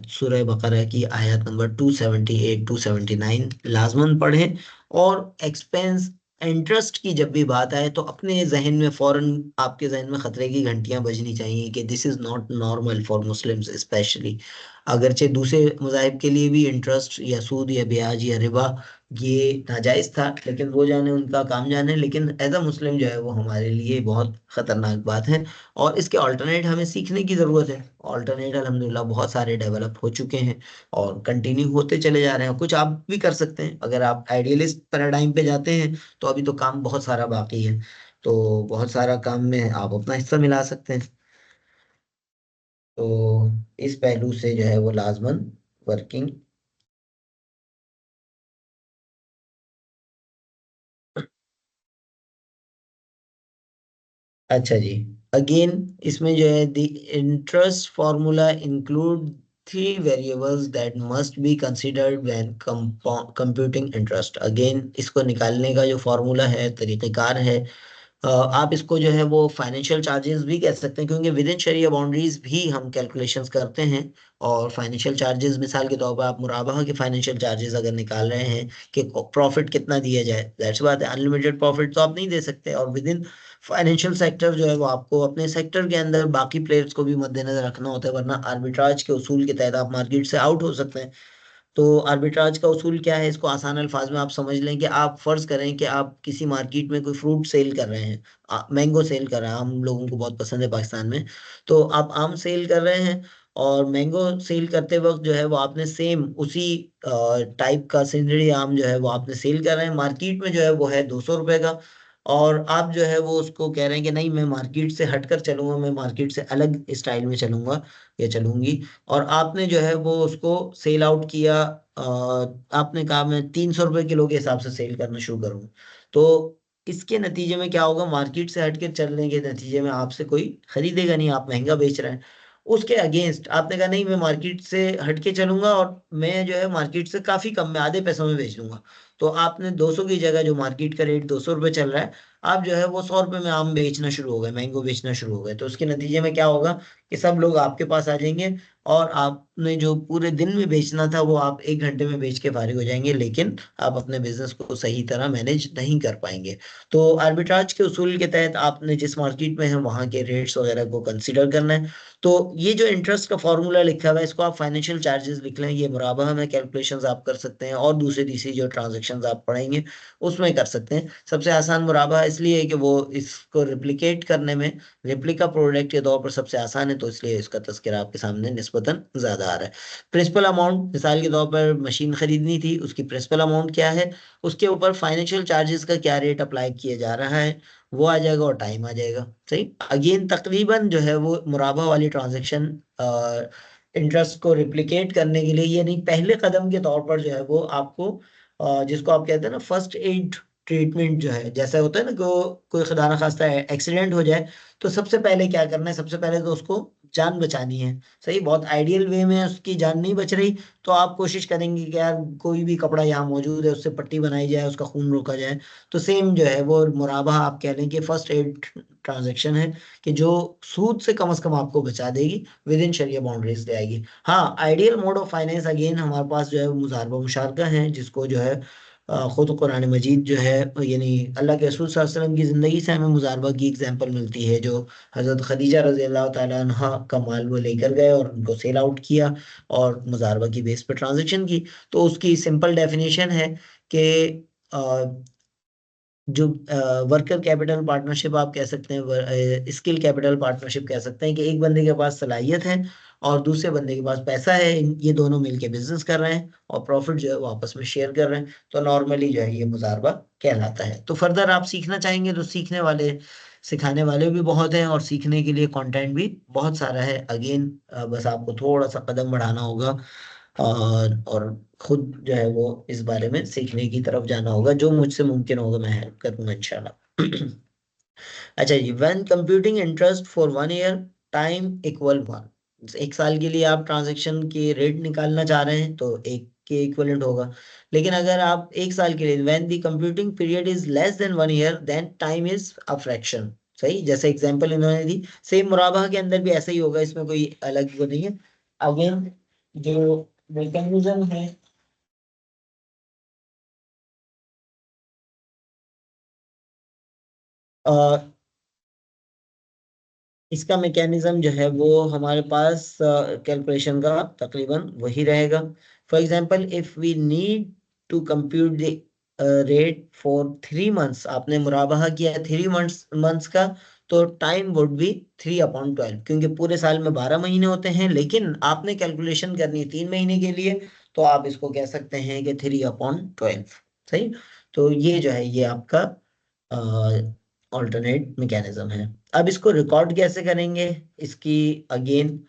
सूरह बकरा की आयत नंबर 278 279 लाजमन पढ़ें। और एक्सपेंस इंटरेस्ट की जब भी बात आए तो अपने जहन में फौरन आपके जहन में खतरे की घंटियां बजनी चाहिए कि this is not normal for Muslims specially. अगरचे दूसरे मज़ाहिब के लिए भी इंटरेस्ट या सूद या ब्याज या रिबा ये नाजायज था, लेकिन वो जाने उनका काम जाने, लेकिन एज अ मुस्लिम जो है वो हमारे लिए बहुत खतरनाक बात है। और इसके ऑल्टरनेट हमें सीखने की ज़रूरत है। ऑल्टरनेट अल्हम्दुलिल्लाह बहुत सारे डेवलप हो चुके हैं और कंटिन्यू होते चले जा रहे हैं। कुछ आप भी कर सकते हैं, अगर आप आइडियलिस्ट पैराडाइम पे जाते हैं तो अभी तो काम बहुत सारा बाकी है। तो बहुत सारा काम में आप अपना हिस्सा मिला सकते हैं। तो इस पहलू से जो है वो लाजमन वर्किंग। अच्छा जी। अगेन इसमें जो है the interest formula include three variables that must be considered when computing interest. Again इसको निकालने का जो फार्मूला है, तरीक़ेकार है, आप इसको जो है वो फाइनेंशियल चार्जेस भी कह सकते हैं, क्योंकि विद इन शरिया बाउंड्रीज भी हम कैलकुलेशंस करते हैं। और फाइनेंशियल चार्जेस मिसाल के तौर पर आप मुराबाहा के फाइनेंशियल चार्जेस अगर निकाल रहे हैं कि प्रॉफिट कितना दिया जाए, दैट्स बात है। अनलिमिटेड प्रॉफिट तो आप नहीं दे सकते, और विद इन फाइनेंशियल सेक्टर जो है वो आपको अपने सेक्टर के अंदर बाकी प्लेयर्स को भी मद्देनजर रखना होता है, वरना आर्बिट्राज के उसूल के तहत आप मार्केट से आउट हो सकते हैं। तो आर्बिट्राज का उसूल क्या है, इसको आसान अल्फाज में आप समझ लें कि आप फर्ज करें कि आप किसी मार्केट में कोई फ्रूट सेल कर रहे हैं, मैंगो सेल कर रहे हैं, हम लोगों को बहुत पसंद है पाकिस्तान में। तो आप आम सेल कर रहे हैं, और मैंगो सेल करते वक्त जो है वो आपने सेम उसी टाइप का सिंदड़ी आम जो है वो आपने सेल कर रहे हैं, मार्केट में जो है वो है 200 रुपए का। और आप जो है वो उसको कह रहे हैं कि नहीं, मैं मार्केट से हटकर चलूंगा, मैं मार्केट से अलग स्टाइल में चलूंगा या चलूंगी। और आपने जो है वो उसको सेल आउट किया। आपने कहा मैं 300 रुपए किलो के हिसाब से सेल करना शुरू करूंगा। तो इसके नतीजे में क्या होगा, मार्केट से हटके चलने के नतीजे में आपसे कोई खरीदेगा नहीं, आप महंगा बेच रहे हैं। उसके अगेंस्ट आपने कहा नहीं, मैं मार्केट से हटके चलूंगा और मैं जो है मार्केट से काफी कम में आधे पैसों में बेच दूंगा। तो आपने 200 की जगह, जो मार्केट का रेट 200 रुपये चल रहा है, आप जो है वो 100 रुपये में आम बेचना शुरू हो गए, मैंगो बेचना शुरू हो गए। तो उसके नतीजे में क्या होगा कि सब लोग आपके पास आ जाएंगे, और आपने जो पूरे दिन में बेचना था वो आप 1 घंटे में बेच के फारिग हो जाएंगे, लेकिन आप अपने बिजनेस को सही तरह मैनेज नहीं कर पाएंगे। तो आर्बिट्राज के उसूल के तहत आपने जिस मार्केट में है वहां के रेट्स वगैरह को कंसीडर करना है। तो ये जो इंटरेस्ट का फॉर्मूला लिखा हुआ है, इसको आप फाइनेंशियल चार्जेस लिख लें, ये मुराबाहा में कैलकुलेशंस आप कर सकते हैं, और दूसरी तीसरी जो ट्रांजेक्शन्स आप पढ़ेंगे उसमें कर सकते हैं। सबसे आसान मुराबाहा इसलिए है कि वो इसको रिप्लिकेट करने में, रेप्लिका प्रोडक्ट के तौर पर सबसे आसान है, तो इसलिए इसका तज़किरा आपके सामने निस्बतन ज़्यादा आ रहा है। प्रिंसिपल अमाउंट, मिसाल के तौर पर मशीन खरीदनी थी, उसकी प्रिंसिपल अमाउंट क्या है, उसके ऊपर फाइनेंशियल चार्जेस का क्या रेट अप्लाई किया जा रहा है, वो आ जाएगा, और टाइम आ जाएगा। सही। अगेन तकरीबन जो है वो मुराबा वाली ट्रांजेक्शन इंटरेस्ट को रिप्लिकेट करने के लिए, ये नहीं, पहले कदम के तौर पर जो है वो आपको जिसको आप कहते हैं ना फर्स्ट एड ट्रीटमेंट, जो है जैसा होता है ना कि कोई खुदा न खास्ता एक्सीडेंट हो जाए, तो सबसे पहले क्या करना है, सबसे पहले तो उसको जान बचानी है। सही। बहुत आइडियल वे में उसकी जान नहीं बच रही, तो आप कोशिश करेंगे कि यार कोई भी कपड़ा यहाँ मौजूद है उससे पट्टी बनाई जाए, उसका खून रोका जाए। तो सेम जो है वो मुराबा आप कह लें कि फर्स्ट एड ट्रांजैक्शन है, कि जो सूद से कम आपको बचा देगी, विद इन शरिया बाउंड्रीज ले आएगी। हाँ, ideal mode of finance again हमारे पास जो है वो मुजारबा मुशारका है, जिसको जो है खुद कुरान मजीद जो है, यानी अल्लाह के रसूल सल्लल्लाहु अलैहि वसल्लम की ज़िंदगी से हमें मुजारबा की एग्जांपल मिलती है, जो हज़रत खदीजा रज़ी अल्लाह ताला अन्हा का माल वो लेकर गए और उनको सेल आउट किया, और मुजारबा की बेस पे ट्रांजैक्शन की। तो उसकी सिंपल डेफिनेशन है कि जो वर्कर कैपिटल पार्टनरशिप आप कह सकते हैं, स्किल कैपिटल पार्टनरशिप कह सकते हैं, कि एक बंदे के पास सलाहियत है और दूसरे बंदे के पास पैसा है, ये दोनों मिलके बिजनेस कर रहे हैं और प्रॉफिट जो है वो आपस में शेयर कर रहे हैं। तो नॉर्मली जो है ये मुजारबा कहलाता है। तो फर्दर आप सीखना चाहेंगे तो सीखने वाले, सिखाने वाले भी बहुत हैं, और सीखने के लिए कंटेंट भी बहुत सारा है। अगेन बस आपको थोड़ा सा कदम बढ़ाना होगा, और खुद जो है वो इस बारे में सीखने की तरफ जाना होगा। जो मुझसे मुमकिन होगा मैं हेल्प करूंगा इंशाल्लाह। अच्छा जी। When computing interest for 1 year, time equal 1। 1 साल के लिए आप ट्रांजैक्शन के रेट निकालना चाह रहे हैं तो एक के इक्वलेंट होगा। लेकिन अगर आप 1 साल के लिए, when the computing period is less than 1 year, then time is a fraction. सही, जैसे एग्जांपल इन्होंने दी, सेम मुराबाहा के अंदर भी ऐसा ही होगा, इसमें कोई अलग वो नहीं है। अगेन जो मैकेनिज्म है, इसका मैकेनिज्म जो है वो हमारे पास कैलकुलेशन का तकरीबन वही रहेगा। For example if we need to compute the rate for 3 months, आपने मुराबाहा किया 3 मंथ्स मंथ्स का, तो टाइम वुड बी 3/12, क्योंकि पूरे साल में 12 महीने होते हैं, लेकिन आपने कैलकुलेशन करनी है 3 महीने के लिए, तो आप इसको कह सकते हैं कि 3/12। सही। तो ये जो है ये आपका ऑल्टरनेट मैकेनिज्म है। अब इसको रिकॉर्ड कैसे करेंगे, इसकी अगेन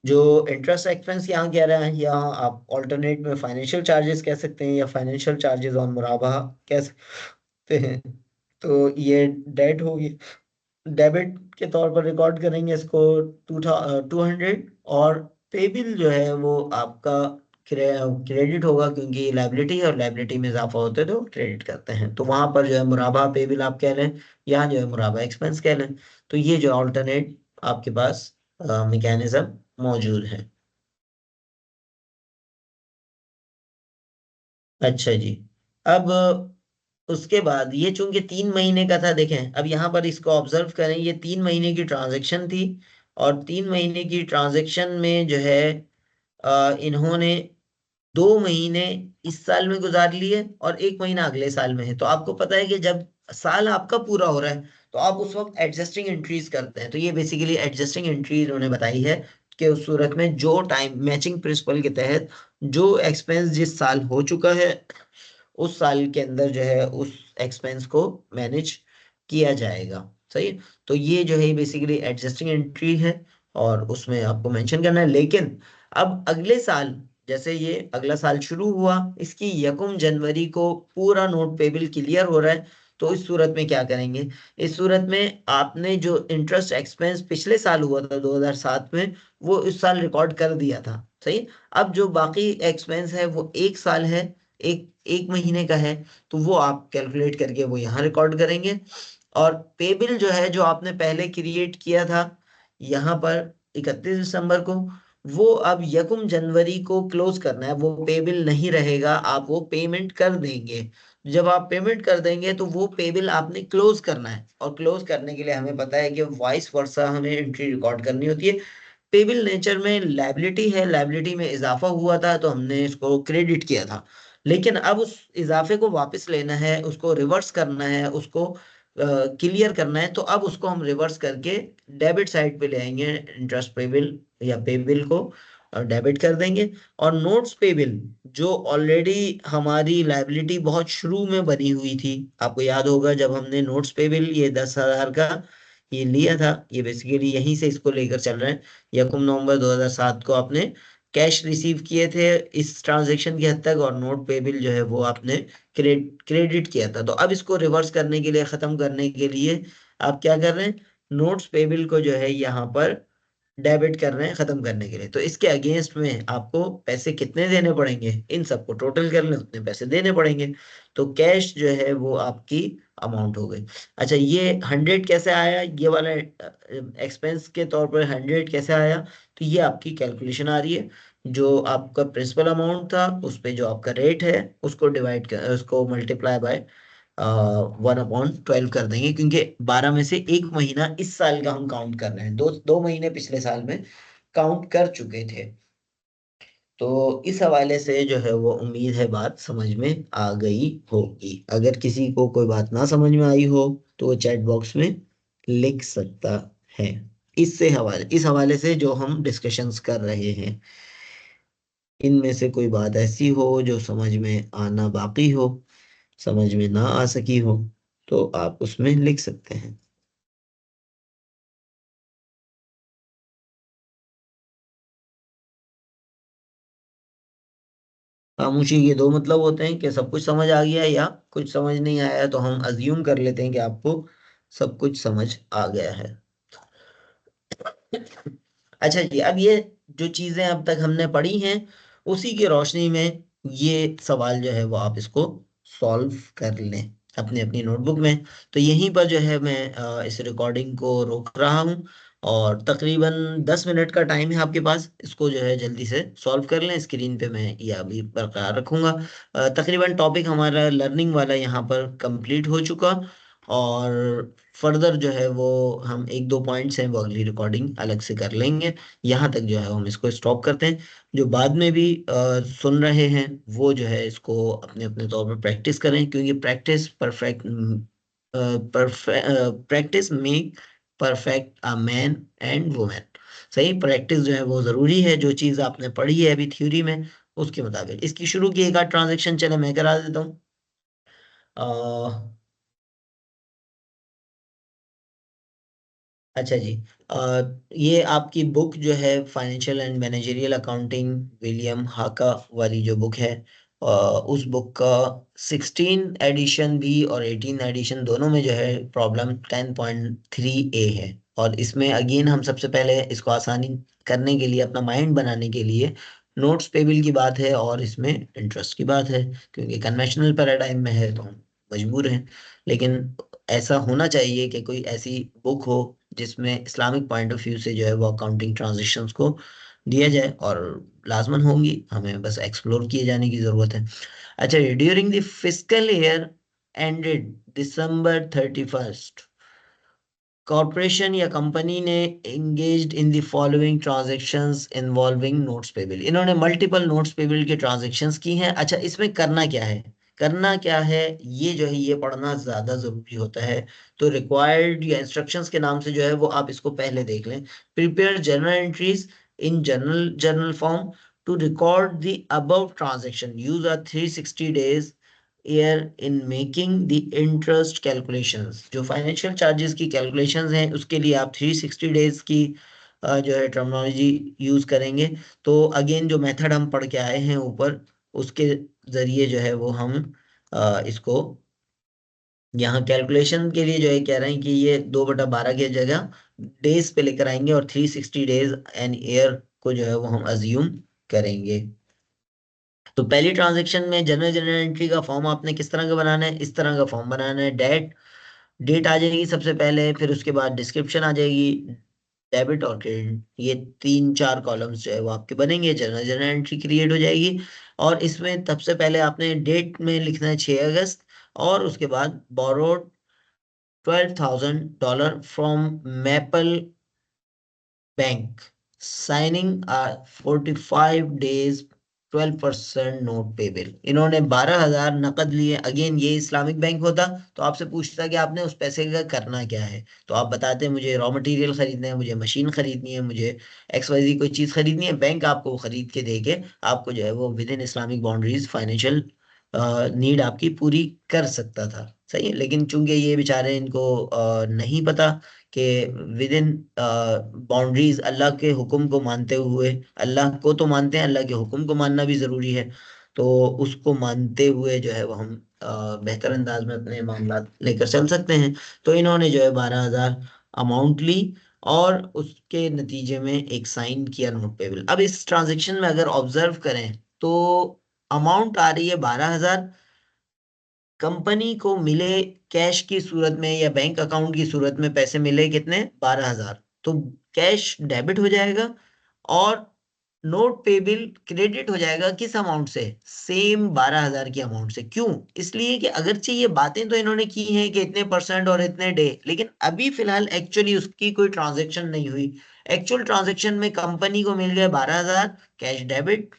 जो इंटरेस्ट एक्सपेंस यहाँ कह रहा है, यहाँ आप ऑल्टरनेट में फाइनेंशियल चार्जेस कह सकते हैं, या फाइनेंशियल चार्जेस ऑन मुराबाहा कह सकते हैं। तो ये डेट होगी, डेबिट के तौर पर रिकॉर्ड करेंगे इसको 200, और पे बिल जो है वो आपका क्रेडिट होगा, क्योंकि लाइबिलिटी है और लाइबिलिटी में इजाफा होते तो क्रेडिट करते हैं, तो वहां पर जो है मुराबा पे बिल आप कह लें, यहाँ जो है मुराबा एक्सपेंस कह लें। तो ये जो ऑल्टरनेट आपके पास मैकेनिज्म मौजूद है। अच्छा जी। अब उसके बाद ये चूंकि 3 महीने का था, देखें अब यहाँ पर इसको ऑब्जर्व करें, ये 3 महीने की ट्रांजैक्शन थी, और 3 महीने की ट्रांजैक्शन में जो है इन्होंने 2 महीने इस साल में गुजार लिए और 1 महीना अगले साल में है। तो आपको पता है कि जब साल आपका पूरा हो रहा है, तो आप उस वक्त एडजस्टिंग एंट्रीज करते हैं। तो ये बेसिकली एडजस्टिंग एंट्री उन्होंने बताई है कि उस सूरत में जो टाइम मैचिंग प्रिंसिपल के तहत जो एक्सपेंस जिस साल हो चुका है, उस साल के अंदर जो है उस एक्सपेंस को मैनेज किया जाएगा। सही। तो ये जो है बेसिकली एडजस्टिंग एंट्री है, और उसमें आपको मेंशन करना है। लेकिन अब अगले साल, जैसे ये अगला साल शुरू हुआ, इसकी 1 जनवरी को पूरा नोट पेबल क्लियर हो रहा है, तो इस सूरत में क्या करेंगे, इस सूरत में आपने जो इंटरेस्ट एक्सपेंस पिछले साल हुआ था 2007 में, वो इस साल रिकॉर्ड कर दिया था। सही। अब जो बाकी एक्सपेंस है वो 1 साल है, एक एक महीने का है, तो वो आप कैलकुलेट करके वो यहाँ रिकॉर्ड करेंगे। और पे बिल जो है जो आपने पहले क्रिएट किया था यहाँ पर 31 दिसंबर को, वो अब 1 जनवरी को क्लोज करना है, वो पे बिल नहीं रहेगा, आप वो पेमेंट कर देंगे। जब आप पेमेंट कर देंगे तो वो पे बिल आपने क्लोज करना है, और क्लोज करने के लिए हमें पता है कि वाइस वर्सा हमें एंट्री रिकॉर्ड करनी होती है। पेबल नेचर में लाइबिलिटी है, लाइबिलिटी में इजाफा हुआ था तो हमने इसको क्रेडिट किया था, लेकिन अब उस इजाफे को वापस लेना है, उसको रिवर्स करना है, उसको क्लियर करना है, तो अब उसको हम रिवर्स करके डेबिट साइड पे ले आएंगे, इंटरेस्ट पेबिल या पेबिल को डेबिट कर देंगे। और नोट्स पेबिल जो ऑलरेडी हमारी लाइबिलिटी बहुत शुरू में बनी हुई थी, आपको याद होगा जब हमने नोट्स पेबिल ये 10,000 का ये लिया था, ये बेसिकली यहीं से इसको लेकर चल रहे हैं। 1 नवंबर 2007 को आपने कैश रिसीव किए थे इस ट्रांजैक्शन की हद तक, और नोट पेबिल जो है वो आपने क्रेडिट किया था। तो अब इसको रिवर्स करने के लिए, खत्म करने के लिए आप क्या कर रहे हैं, नोट्स पेबिल को जो है यहाँ पर डेबिट कर रहे हैं खत्म करने के लिए। तो इसके अगेंस्ट में आपको पैसे कितने देने पड़ेंगे, इन सबको टोटल कर लें उतने पैसे देने पड़ेंगे। तो कैश जो है वो आपकी अमाउंट हो गई। अच्छा, ये 100 कैसे आया, ये वाला एक्सपेंस के तौर पर 100 कैसे आया, तो ये आपकी कैलकुलेशन आ रही है, जो आपका प्रिंसिपल अमाउंट था उस पे जो आपका रेट है उसको डिवाइड कर, उसको मल्टीप्लाई बाय 1/12 कर देंगे, क्योंकि 12 में से एक महीना इस साल का हम काउंट कर रहे हैं, दो दो महीने पिछले साल में काउंट कर चुके थे। तो इस हवाले से जो है वो उम्मीद है बात समझ में आ गई होगी। अगर किसी को कोई बात ना समझ में आई हो तो वो चैट बॉक्स में लिख सकता है। इस हवाले से जो हम डिस्कशंस कर रहे हैं, इनमें से कोई बात ऐसी हो जो समझ में आना बाकी हो, समझ में ना आ सकी हो, तो आप उसमें लिख सकते हैं। खामोशी के दो मतलब होते हैं कि सब कुछ समझ आ गया, या कुछ समझ नहीं आया तो हम अज्यूम कर लेते हैं कि आपको सब कुछ समझ आ गया है। अच्छा जी, अब ये जो चीजें अब तक हमने पढ़ी हैं, उसी की रोशनी में ये सवाल जो है वो आप इसको सॉल्व कर लें। अपनी अपनी नोटबुक में। तो यहीं पर जो है मैं इस रिकॉर्डिंग को रोक रहा हूँ, और तकरीबन 10 मिनट का टाइम है आपके पास, इसको जो है जल्दी से सॉल्व कर लें। स्क्रीन पे मैं ये अभी बरकरार रखूंगा। तकरीबन टॉपिक हमारा लर्निंग वाला यहाँ पर कंप्लीट हो चुका, और फर्दर जो है वो हम एक दो पॉइंट्स हैं वो अगली रिकॉर्डिंग अलग से कर लेंगे। यहाँ तक जो है हम इसको स्टॉप करते हैं। जो बाद में भी सुन रहे हैं वो जो है इसको अपने अपने तौर पर प्रैक्टिस करें, क्योंकि practice make perfect a man and women. सही, प्रैक्टिस जो है वो जरूरी है। जो चीज आपने पढ़ी है अभी थ्योरी में, उसके मुताबिक इसकी शुरू की एक आध ट्रांजेक्शन चले मैं करा देता हूँ। अच्छा जी। ये आपकी बुक जो है financial and managerial accounting, William हाका वाली जो बुक है, उस बुक का 16 एडिशन भी और 18 एडिशन दोनों में जो है प्रॉब्लम 10.3 ए है। और इसमें अगेन हम सबसे पहले इसको आसानी करने के लिए, अपना माइंड बनाने के लिए, नोट्स पेबल की बात है और इसमें इंटरेस्ट की बात है, क्योंकि कन्वेंशनल पैराडाइम में है तो हम मजबूर हैं। लेकिन ऐसा होना चाहिए कि कोई ऐसी बुक हो जिसमें इस्लामिक पॉइंट ऑफ व्यू से जो है वो अकाउंटिंग ट्रांजेक्शन्स को दिया जाए, और लाजमन होंगी, हमें बस एक्सप्लोर किए जाने की जरूरत है। अच्छा, during the fiscal year ended December 31st, corporation या कंपनी ने engaged in the following transactions involving notes payable. इन्होंने मल्टीपल नोट्स पेबल के ट्रांजैक्शंस की हैं। अच्छा, इसमें करना क्या है, करना क्या है, ये जो है ये पढ़ना ज्यादा जरूरी होता है। तो रिक्वायर्ड या इंस्ट्रक्शंस के नाम से जो है वो आप इसको पहले देख लें। Prepare journal entries in journal form to record the above transaction, use a 360 days year in making the interest calculations. जो फाइनेंशियल चार्जेस की कैलकुलेशंस हैं उसके लिए आप 360 डेज की जो है टर्मिनोलॉजी यूज करेंगे। तो अगेन जो मेथड हम पढ़ के आए हैं ऊपर, उसके जरिए जो है वो हम इसको यहाँ कैलकुलेशन के लिए जो है कह रहे हैं कि ये 2/12 की जगह डेज पे लेकर आएंगे, और 360 डेज एन ईयर को जो है वो हम अज्यूम करेंगे। तो पहली ट्रांजैक्शन में जनरल जनरल एंट्री का फॉर्म आपने किस तरह का बनाना है, इस तरह का फॉर्म बनाना है। डेट, डेट आ जाएगी सबसे पहले, फिर उसके बाद डिस्क्रिप्शन आ जाएगी। डेबिट और क्रेडिट, ये तीन चार कॉलम्स जो है वो आपके बनेंगे, जनरल जनरल एंट्री क्रिएट हो जाएगी। और इसमें सबसे पहले आपने डेट में लिखना है 6 अगस्त, और उसके बाद borrowed $12,000 from maple bank, signing 45 days, 12% note payable. इन्होंने 12,000 नकद लिए। अगेन ये इस्लामिक बैंक होता तो आपसे पूछता कि आपने उस पैसे का करना क्या है, तो आप बताते मुझे रॉ मटेरियल खरीदना है, मुझे मशीन खरीदनी है, मुझे XYZ कोई चीज खरीदनी है। बैंक आपको वो खरीद के दे के आपको जो है वो with in Islamic boundaries financial need आपकी पूरी कर सकता था। सही है, लेकिन चूंकि ये बेचारे, इनको नहीं पता कि विद इन बाउंड्रीज अल्लाह के हुक्म को मानते हुए, अल्लाह को तो मानते हैं, अल्लाह के हुक्म को मानना भी जरूरी है। तो उसको मानते हुए जो है वो हम बेहतर अंदाज में अपने मामला लेकर चल सकते हैं। तो इन्होंने जो है 12,000 अमाउंट ली, और उसके नतीजे में एक साइन किया नोट पेबल। अब इस ट्रांजेक्शन में अगर ऑब्जर्व करें तो अमाउंट आ रही है 12,000, कंपनी को मिले कैश की सूरत में या बैंक अकाउंट की सूरत में पैसे मिले कितने, 12,000। तो कैश डेबिट हो जाएगा, और नोट पेबल क्रेडिट हो जाएगा। किस अमाउंट से, सेम 12,000 की अमाउंट से। क्यों, इसलिए कि अगरचे ये बातें तो इन्होंने की हैं कि इतने परसेंट और इतने डे, लेकिन अभी फिलहाल एक्चुअली उसकी कोई ट्रांजेक्शन नहीं हुई। एक्चुअल ट्रांजेक्शन में कंपनी को मिल गए 12,000 कैश डेबिट,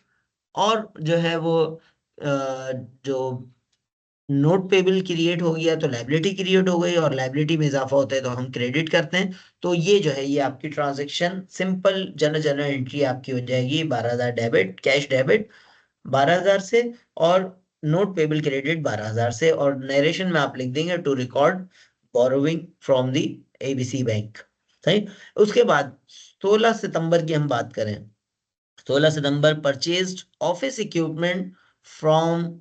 और जो है वो जो नोट पेबल क्रिएट हो गया तो लाइबिलिटी क्रिएट हो गई, और लाइबिलिटी में इजाफा होता है तो हम क्रेडिट करते हैं। तो ये जो है ये आपकी transaction simple general general entry आपकी हो जाएगी, 12,000 डेबिट, कैश डेबिट 12,000 से, और नोट पेबल क्रेडिट 12,000 से। और नरेशन में आप लिख देंगे to record borrowing from the ABC bank. सही। उसके बाद 16 सितंबर की हम बात करें, 16 सितंबर purchased office equipment from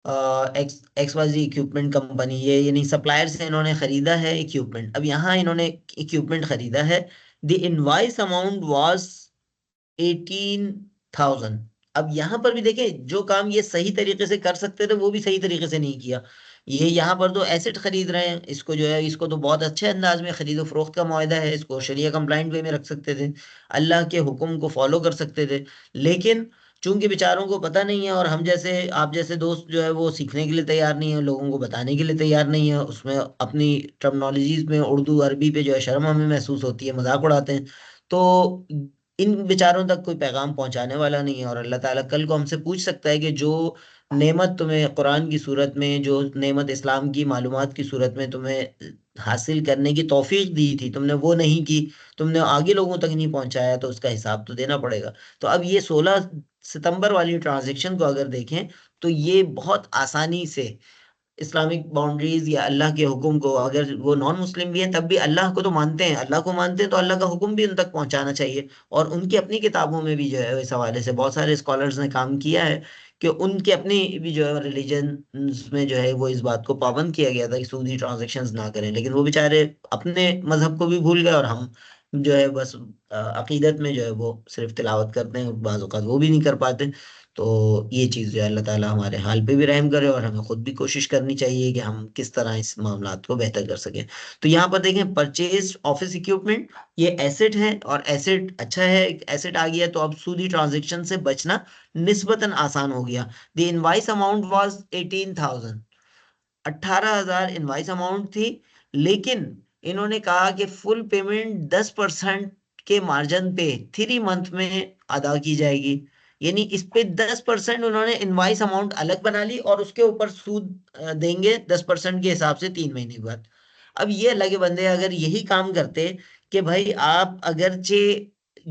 XYZ equipment company. ये नहीं, सप्लायर से इन्होंने खरीदा है इक्विपमेंट। अब यहाँ इन्होंने इक्विपमेंट खरीदा है। The invoice amount was 18,000। अब यहाँ पर भी देखें, जो काम ये सही तरीके से कर सकते थे वो भी सही तरीके से नहीं किया। ये यहाँ पर तो एसेट खरीद रहे हैं, इसको जो है इसको तो बहुत अच्छे अंदाज में खरीदो फरोख्त का मुआहदा है, इसको शरिया कंप्लाइंट वे में रख सकते थे, अल्लाह के हुक्म को फॉलो कर सकते थे। लेकिन चूंकि बेचारों को पता नहीं है, और हम जैसे आप जैसे दोस्त जो है वो सीखने के लिए तैयार नहीं है, लोगों को बताने के लिए तैयार नहीं है, उसमें अपनी टर्मिनोलॉजीज में उर्दू अरबी पे जो है शर्म हमें महसूस होती है, मजाक उड़ाते हैं। तो इन बेचारों तक कोई पैगाम पहुंचाने वाला नहीं है, और अल्लाह ताला कल को हमसे पूछ सकता है कि जो नेमत तुम्हें कुरान की सूरत में, जो नेमत इस्लाम की मालूमात की सूरत में तुम्हें हासिल करने की तौफीक दी थी, तुमने वो नहीं की, तुमने आगे लोगों तक नहीं पहुंचाया, तो उसका हिसाब तो देना पड़ेगा। तो अब ये 16 सितंबर वाली ट्रांजैक्शन को अगर देखें, तो ये बहुत आसानी से इस्लामिक बाउंड्रीज या अल्लाह के हुक्म को, अगर वो नॉन मुस्लिम भी हैं तब भी अल्लाह को तो मानते हैं, अल्लाह को मानते हैं तो अल्लाह का हुक्म भी उन तक पहुंचाना चाहिए। और उनकी अपनी किताबों में भी जो है इस हवाले से बहुत सारे स्कॉलर्स ने काम किया है कि उनके अपनी भी जो है रिलीजन में जो है वो इस बात को पाबंद किया गया था कि सूदी ट्रांजेक्शन्स ना करें, लेकिन वो बेचारे अपने मजहब को भी भूल गए, और हम जो है बस अकीदत में जो है वो सिर्फ तिलावत करते हैं, बाज़ औक़ात वो भी नहीं कर पाते। तो ये चीज़ जो है अल्लाह ताला हमारे हाल पे भी रहम करे, और हमें खुद भी कोशिश करनी चाहिए कि हम किस तरह इस मामलात को बेहतर कर सकें। तो यहाँ पर देखें, परचेज ऑफिस इक्विपमेंट, ये एसेट है, और एसेट अच्छा है, एसेट आ गया तो अब सूदी ट्रांजेक्शन से बचना निस्बतन आसान हो गया। The invoice amount was 18,000, 18,000 invoice amount थी, लेकिन इन्होंने कहा कि फुल पेमेंट 10% के मार्जिन पे 3 मंथ में अदा की जाएगी। यानी इस पे 10% उन्होंने इनवाइस अमाउंट अलग बना ली, और उसके ऊपर सूद देंगे 10% के हिसाब से 3 महीने बाद। अब ये अल्लाह के बंदे अगर यही काम करते कि भाई आप अगरचे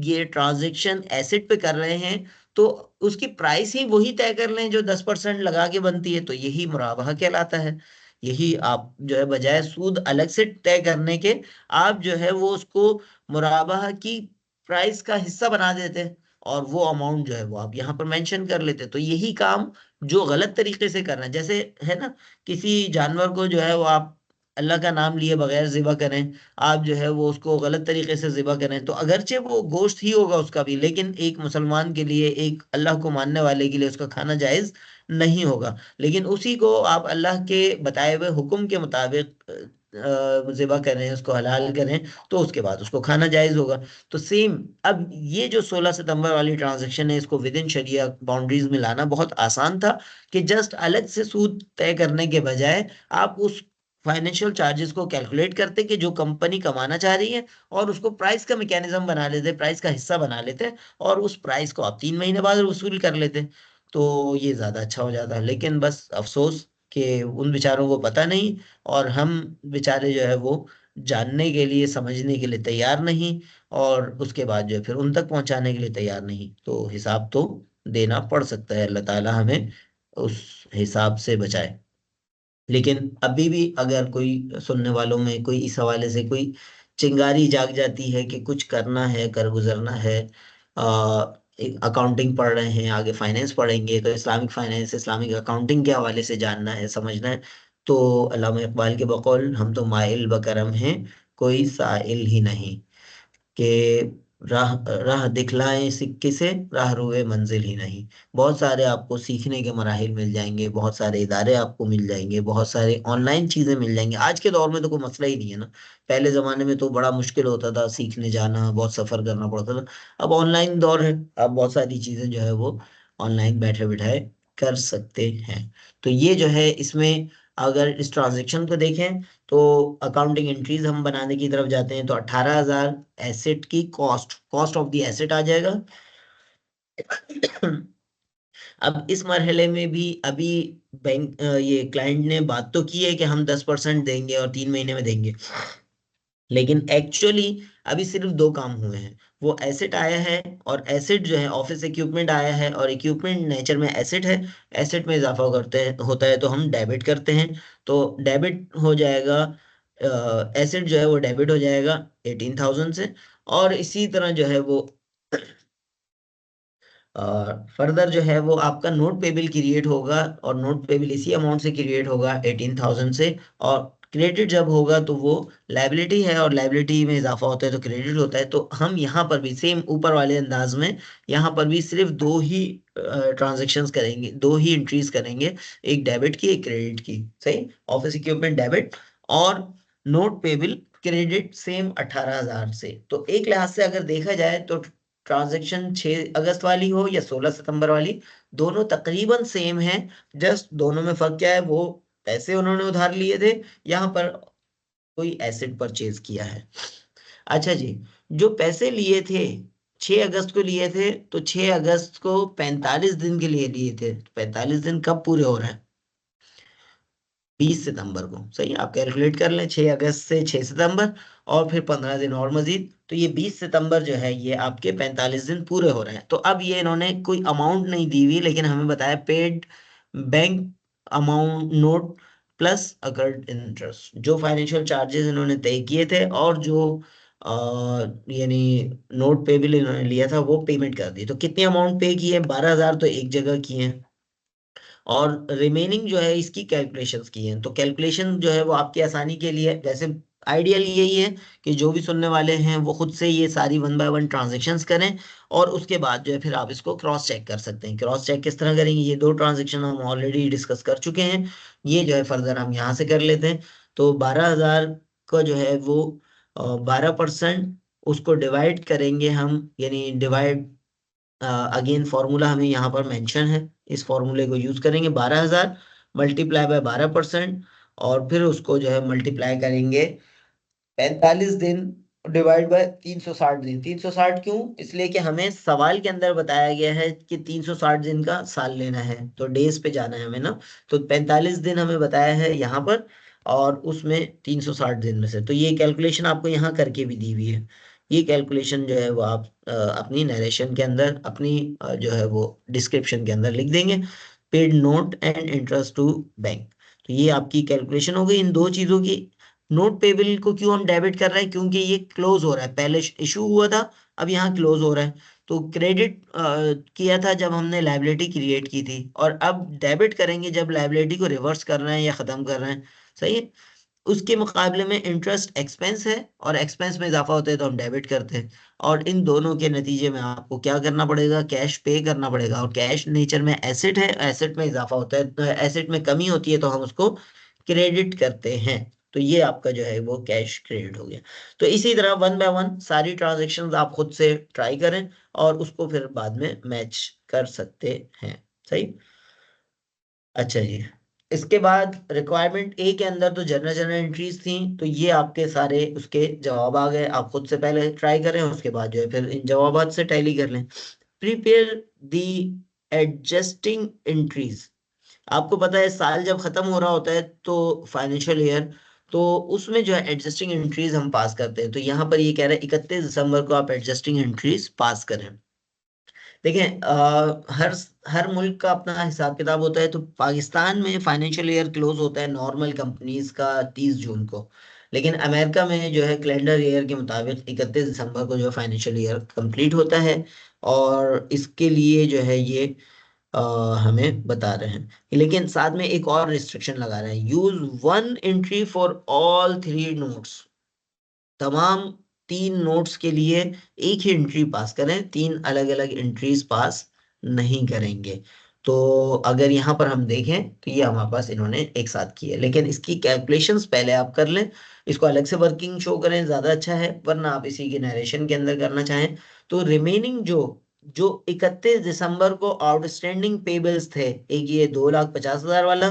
ये ट्रांजेक्शन एसेट पे कर रहे हैं, तो उसकी प्राइस ही वही तय कर लें जो 10% लगा के बनती है, तो यही मुराबाहा कहलाता है। यही आप जो है बजाय सूद अलग से तय करने के, आप जो है वो उसको मुराबाहा की प्राइस का हिस्सा बना देते हैं, और वो अमाउंट जो है वो आप यहाँ पर मेंशन कर लेते हैं। तो यही काम जो गलत तरीके से करना है, जैसे है ना, किसी जानवर को जो है वो आप अल्लाह का नाम लिए बगैर ज़िबा करें, आप जो है वो उसको गलत तरीके से ज़िबा करें, तो अगरचे वो गोश्त ही होगा उसका भी, लेकिन एक मुसलमान के लिए, एक अल्लाह को मानने वाले के लिए उसका खाना जायज़ नहीं होगा। लेकिन उसी को आप अल्लाह के बताए हुए हुक्म के मुताबिक ज़िबा करें, उसको हलाल करें, तो उसके बाद उसको खाना जायज़ होगा। तो सेम अब ये जो 16 सितंबर वाली ट्रांजैक्शन है, इसको विद इन शरिया बाउंड्रीज में लाना बहुत आसान था, कि जस्ट अलग से सूद तय करने के बजाय आप उस फाइनेंशियल चार्जेस को कैलकुलेट करते कि जो कंपनी कमाना चाह रही है, और उसको प्राइस का मैकेनिज्म बना लेते, प्राइस का हिस्सा बना लेते, और उस प्राइस को आप 3 महीने बाद वसूल कर लेते, तो ये ज्यादा अच्छा हो जाता। लेकिन बस अफसोस कि उन बेचारों को पता नहीं, और हम बेचारे जो है वो जानने के लिए, समझने के लिए तैयार नहीं, और उसके बाद जो है फिर उन तक पहुंचाने के लिए तैयार नहीं, तो हिसाब तो देना पड़ सकता है। अल्लाह ताला हमें उस हिसाब से बचाए। लेकिन अभी भी अगर कोई सुनने वालों में कोई इस हवाले से कोई चिंगारी जाग जाती है कि कुछ करना है, कर गुजरना है, अकाउंटिंग पढ़ रहे हैं, आगे फाइनेंस पढ़ेंगे, तो इस्लामिक फाइनेंस, इस्लामिक अकाउंटिंग के हवाले से जानना है, समझना है, तो अल्लामा इकबाल के बकौल हम तो माइल बकरम हैं, कोई साइल ही नहीं, कि राह राह दिखलाएं सिक्के से, राह रुए मंजिल ही नहीं। बहुत सारे आपको सीखने के मराहिल मिल जाएंगे, बहुत सारे इदारे आपको मिल जाएंगे, बहुत सारे ऑनलाइन चीजें मिल जाएंगी। आज के दौर में तो कोई मसला ही नहीं है ना, पहले जमाने में तो बड़ा मुश्किल होता था सीखने जाना, बहुत सफर करना पड़ता था। अब ऑनलाइन दौर है, अब बहुत सारी चीजें जो है वो ऑनलाइन बैठे बिठाए कर सकते हैं। तो ये जो है इसमें, अगर इस ट्रांजेक्शन को देखें, तो अकाउंटिंग एंट्रीज हम बनाने की तरफ जाते हैं, तो 18,000 एसेट की cost, cost of the asset आ जाएगा। अब इस मरहले में भी अभी बैंक ये क्लाइंट ने बात तो की है कि हम 10% देंगे और 3 महीने में देंगे, लेकिन एक्चुअली अभी सिर्फ दो काम हुए हैं। वो एसेट आया है, और एसेट जो है ऑफिस इक्विपमेंट आया है, और इक्विपमेंट नेचर में एसेट है, एसेट में इजाफा करते हैं होता है तो हम डेबिट करते हैं, तो डेबिट हो जाएगा, एसेट जो है वो डेबिट हो जाएगा 18,000 से। और इसी तरह जो है वो फर्दर जो है वो आपका नोट पेबल क्रिएट होगा, और नोट पेबल इसी अमाउंट से क्रिएट होगा 18,000 से, और क्रेडिट जब होगा तो वो लायबिलिटी है, और लायबिलिटी में इजाफा होता है तो क्रेडिट होता है। तो हम यहाँ पर भी सेम ऊपर वाले अंदाज में यहाँ पर भी सिर्फ दो ही ट्रांजेक्शंस करेंगे, दो ही एंट्रीज करेंगे, एक डेबिट की एक क्रेडिट की। सही, ऑफिस इक्विपमेंट डेबिट और नोट पेबल क्रेडिट सेम 18,000 से। तो एक लिहाज से अगर देखा जाए तो ट्रांजैक्शन 6 अगस्त वाली हो या 16 सितंबर वाली, दोनों तकरीबन सेम है। जस्ट दोनों में फर्क क्या है, वो पैसे उन्होंने उधार लिए थे, यहाँ पर कोई एसेट परचेज किया है। अच्छा जी, जो पैसे लिए थे 6 अगस्त को लिए थे, तो 6 अगस्त को 45 दिन के लिए लिए थे। 45 दिन कब पूरे हो रहे हैं? 20 सितंबर को। सही, आप कैलकुलेट कर लें, 6 अगस्त से 6 सितंबर और फिर 15 दिन और मजीद, तो ये 20 सितंबर जो है ये आपके 45 दिन पूरे हो रहे हैं। तो अब ये इन्होंने कोई अमाउंट नहीं दी हुई, लेकिन हमें बताया paid bank amount note plus occurred interest, जो फाइनेंशियल चार्जेस इन्होंने तय किए थे और जो अ, यानी नोट पेबल इन्होंने लिया था वो पेमेंट कर दी। तो कितनी अमाउंट पे की है? 12,000 तो एक जगह की है, और रिमेनिंग जो है इसकी कैलकुलेशंस की है। तो कैलकुलेशन जो है वो आपकी आसानी के लिए, वैसे आइडियल यही है कि जो भी सुनने वाले हैं वो खुद से ये सारी 1 बाय 1 ट्रांजेक्शन्स करें, और उसके बाद जो है फिर आप इसको क्रॉस चेक कर सकते हैं। क्रॉस चेक किस तरह करेंगे? ये दो ट्रांजेक्शन हम ऑलरेडी डिस्कस कर चुके हैं, ये जो है फर्दर हम यहाँ से कर लेते हैं। तो 12,000 का जो है वो 12% उसको डिवाइड करेंगे हम, यानी डिवाइड, अगेन फॉर्मूला हमें यहाँ पर मेंशन है, इस फॉर्मूले को यूज करेंगे। 12,000 मल्टीप्लाई बाय 12%, और फिर उसको जो है मल्टीप्लाई करेंगे 45 दिन डिवाइड बाय 360 दिन। 360 क्यों? इसलिए कि हमें सवाल के अंदर बताया गया है कि 360 दिन का साल लेना है, तो डेज पे जाना है हमें ना। तो 45 दिन हमें बताया है यहाँ पर, और उसमें 360 दिन में से, तो ये कैलकुलेशन आपको यहाँ करके भी दी हुई है। ये कैलकुलेशन जो है वो आप अपनी नरेशन के अंदर, अपनी जो है वो डिस्क्रिप्शन के अंदर लिख देंगे, paid note and interest to bank. तो ये आपकी कैलकुलेशन हो गई इन दो चीजों की। नोट पेबल को क्यों हम डेबिट कर रहे हैं? क्योंकि ये क्लोज हो रहा है, पहले इशू हुआ था, अब यहाँ क्लोज हो रहा है। तो क्रेडिट किया था जब हमने लाइबिलिटी क्रिएट की थी, और अब डेबिट करेंगे जब लाइबिलिटी को रिवर्स कर रहे हैं या खत्म कर रहे हैं। सही है, उसके मुकाबले में इंटरेस्ट एक्सपेंस है, और एक्सपेंस में इजाफा होता है तो हम डेबिट करते हैं। और इन दोनों के नतीजे में आपको क्या करना पड़ेगा? कैश पे करना पड़ेगा, और कैश नेचर में एसेट है, एसेट में इजाफा होता है, एसेट में कमी होती है तो हम उसको क्रेडिट करते हैं। तो ये आपका जो है वो कैश क्रेडिट हो गया। तो इसी तरह 1 बाय 1 सारी ट्रांजेक्शन्स आप खुद से ट्राई करें, और उसको फिर बाद में मैच कर सकते हैं। सही। अच्छा जी, इसके बाद रिक्वायरमेंट ए के अंदर तो जनरल जनरल एंट्रीज थी, तो ये आपके सारे उसके जवाब आ गए। आप खुद से पहले ट्राई करें, उसके बाद जो है फिर इन जवाबात से टैली कर लें। Prepare the adjusting entries. आपको पता है साल जब खत्म हो रहा होता है तो फाइनेंशियल ईयर, तो उसमें जो है एडजस्टिंग एंट्रीज हम पास करते हैं। तो यहाँ पर ये कह रहा है 31 दिसंबर को आप एडजस्टिंग एंट्रीज पास करें। देखें, हर हर मुल्क का अपना हिसाब किताब होता है। तो पाकिस्तान में फाइनेंशियल ईयर क्लोज होता है नॉर्मल कंपनीज का 30 जून को, लेकिन अमेरिका में जो है कैलेंडर ईयर के मुताबिक 31 दिसंबर को जो फाइनेंशियल ईयर कंप्लीट होता है। और इसके लिए जो है ये अ, हमें बता रहे हैं, लेकिन साथ में एक और रिस्ट्रिक्शन लगा रहे हैं, use one entry for all 3 notes. तमाम 3 नोट्स के लिए एक ही एंट्री पास करें, 3 अलग अलग एंट्रीज पास नहीं करेंगे। तो अगर यहाँ पर हम देखें तो ये हमारे पास इन्होंने एक साथ की है, लेकिन इसकी कैलकुलेशंस पहले आप कर लें, इसको अलग से वर्किंग शो करें ज़्यादा अच्छा है, वरना आप इसी के नरेशन के अंदर करना चाहें। तो रिमेनिंग जो जो 31 दिसंबर को आउटस्टैंडिंग पेबल्स थे, एक ये 2,50,000 वाला,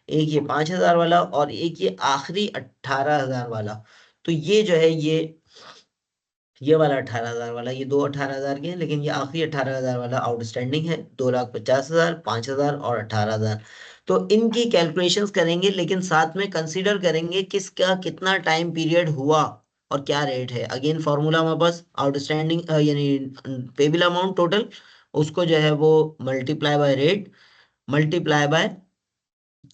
एक ये 5,000 वाला, और एक ये आखिरी 18,000 वाला। तो ये जो है ये वाला 18,000 वाला, ये दो 18,000 के हैं, लेकिन ये आखिरी 18,000 वाला आउटस्टैंडिंग है। 2,50,000, 5,000 और 18,000। तो इनकी कैलकुलेशंस करेंगे, लेकिन साथ में कंसीडर करेंगे किसका कितना टाइम पीरियड हुआ और क्या रेट है। अगेन फॉर्मूला हमारे पास आउटस्टैंडिंग यानी पेबल अमाउंट टोटल, उसको जो है वो multiply by rate, multiply by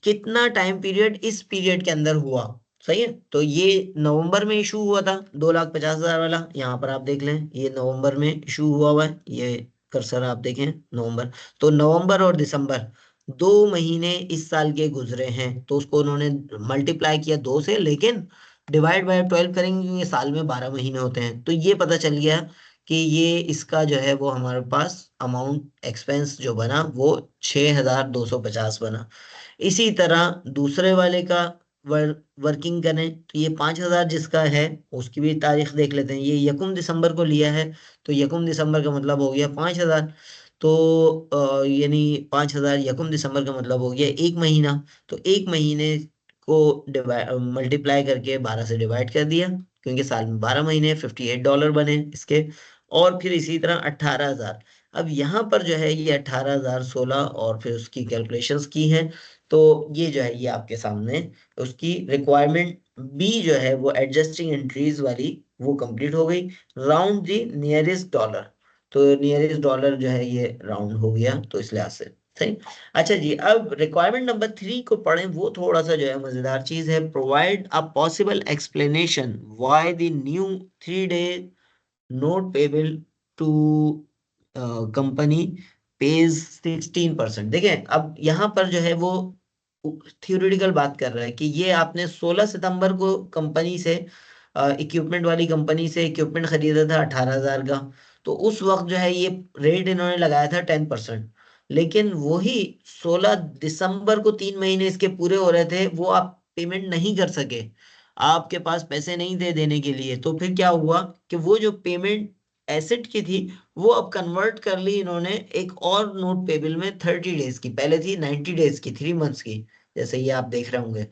कितना टाइम पीरियड इस पीरियड के अंदर हुआ। सही है, तो ये नवंबर में इशू हुआ था 2,50,000 वाला, यहाँ पर आप देख लें ये नवंबर में इशू हुआ हुआ है, ये कर्सर आप देखें नवंबर। तो नवंबर और दिसंबर 2 महीने इस साल के गुजरे हैं, तो उसको उन्होंने मल्टीप्लाई किया 2 से, लेकिन डिवाइड बाय 12 करेंगे क्योंकि साल में 12 महीने होते हैं, तो ये पता चल गया कि ये इसका जो है वो हमारे पास अमाउंट एक्सपेंस जो बना वो 6,250 बना। इसी तरह दूसरे वाले का वर्किंग करें तो ये 5,000 जिसका है, उसकी भी तारीख देख लेते हैं। ये यकम दिसंबर को लिया है, तो यकम दिसंबर का मतलब हो गया 5,000। तो यानी 5,000 यकम दिसंबर का मतलब हो गया 1 महीना। तो 1 महीने को डिवाइड मल्टीप्लाई करके 12 से डिवाइड कर दिया, क्योंकि साल में 12 महीने, $58 बने इसके। और फिर इसी तरह 18,000। अब यहाँ पर जो है ये 18,016 और फिर उसकी कैलकुलेशंस की हैं। तो ये जो है ये आपके सामने उसकी रिक्वायरमेंट बी जो है वो एडजस्टिंग एंट्रीज वाली वो कंप्लीट हो गई। राउंड दी नियरेस्ट डॉलर, तो नियरेस्ट डॉलर जो है ये राउंड हो गया, तो इस लिहाज से सही। अच्छा जी, अब रिक्वायरमेंट नंबर 3 को पढ़ें, वो थोड़ा सा जो है मजेदार चीज है। Provide a possible explanation why the new 3 day note payable to company pays 16%। देखें अब यहाँ पर जो है वो थियोरिटिकल बात कर रहा है कि ये आपने 16 सितंबर को कंपनी से, इक्विपमेंट वाली कंपनी से इक्विपमेंट खरीदा था 18,000 का। तो उस वक्त जो है ये रेट इन्होंने लगाया था 10%। लेकिन वही 16 दिसंबर को 3 महीने इसके पूरे हो रहे थे, वो आप पेमेंट नहीं कर सके, आपके पास पैसे नहीं थे देने के लिए। तो फिर क्या हुआ कि वो जो पेमेंट एसेट की थी वो अब कन्वर्ट कर ली इन्होंने एक और नोट पेबल में 30 डेज की। पहले थी 90 डेज की, 3 मंथ्स की, जैसे ये आप देख रहे होंगे।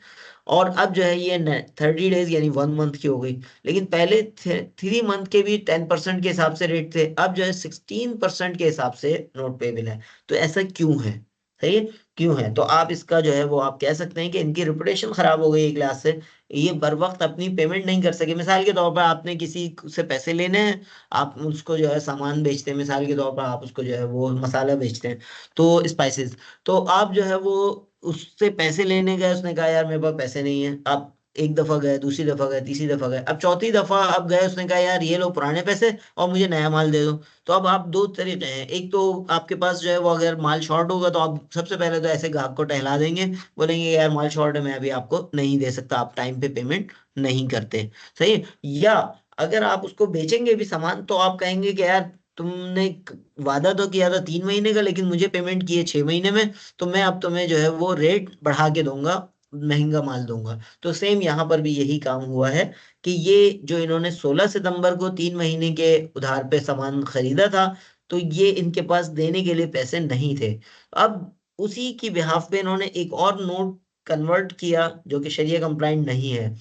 और अब जो है ये 30 डेज यानी 1 मंथ की हो गई। लेकिन पहले 3 मंथ के भी 10% के हिसाब से रेट थे, अब जो है 16% के हिसाब से नोट पेबल है। तो ऐसा क्यों है? सही है, क्यों है? तो आप इसका जो है वो आप कह सकते हैं कि इनकी रिपुटेशन खराब हो गई एक लिहाज से। ये बर वक्त अपनी पेमेंट नहीं कर सके। मिसाल के तौर पर आपने किसी से पैसे लेने हैं, आप उसको जो है सामान बेचते हैं, मिसाल के तौर पर आप उसको जो है वो मसाला बेचते हैं, तो स्पाइसेस। तो आप जो है वो उससे पैसे लेने गए, उसने कहा यार मेरे पास पैसे नहीं है। आप एक दफा गए, दूसरी दफा गए, तीसरी दफा गए, अब चौथी दफा आप गए, उसने कहा यार ये लो पुराने पैसे और मुझे नया माल दे दो। तो अब आप दो तरीके हैं, एक तो आपके पास जो है वो अगर माल शॉर्ट होगा तो आप सबसे पहले तो ऐसे ग्राहक को टहला देंगे, बोलेंगे यार माल शॉर्ट है, मैं अभी आपको नहीं दे सकता, आप टाइम पे पेमेंट नहीं करते। सही है? या अगर आप उसको बेचेंगे भी सामान तो आप कहेंगे कि यार तुमने वादा तो किया था 3 महीने का, लेकिन मुझे पेमेंट किए 6 महीने में, तो मैं अब तुम्हें जो है वो रेट बढ़ा के दूंगा, महंगा माल दूंगा। तो सेम यहाँ पर भी यही काम हुआ है कि ये जो इन्होंने 16 सितंबर को 3 महीने के उधार पे सामान खरीदा था, तो ये इनके पास देने के लिए पैसे नहीं थे। अब उसी की बिहाफ पे इन्होंने एक और नोट कन्वर्ट किया जो कि शरिया कंप्लाइंट नहीं है।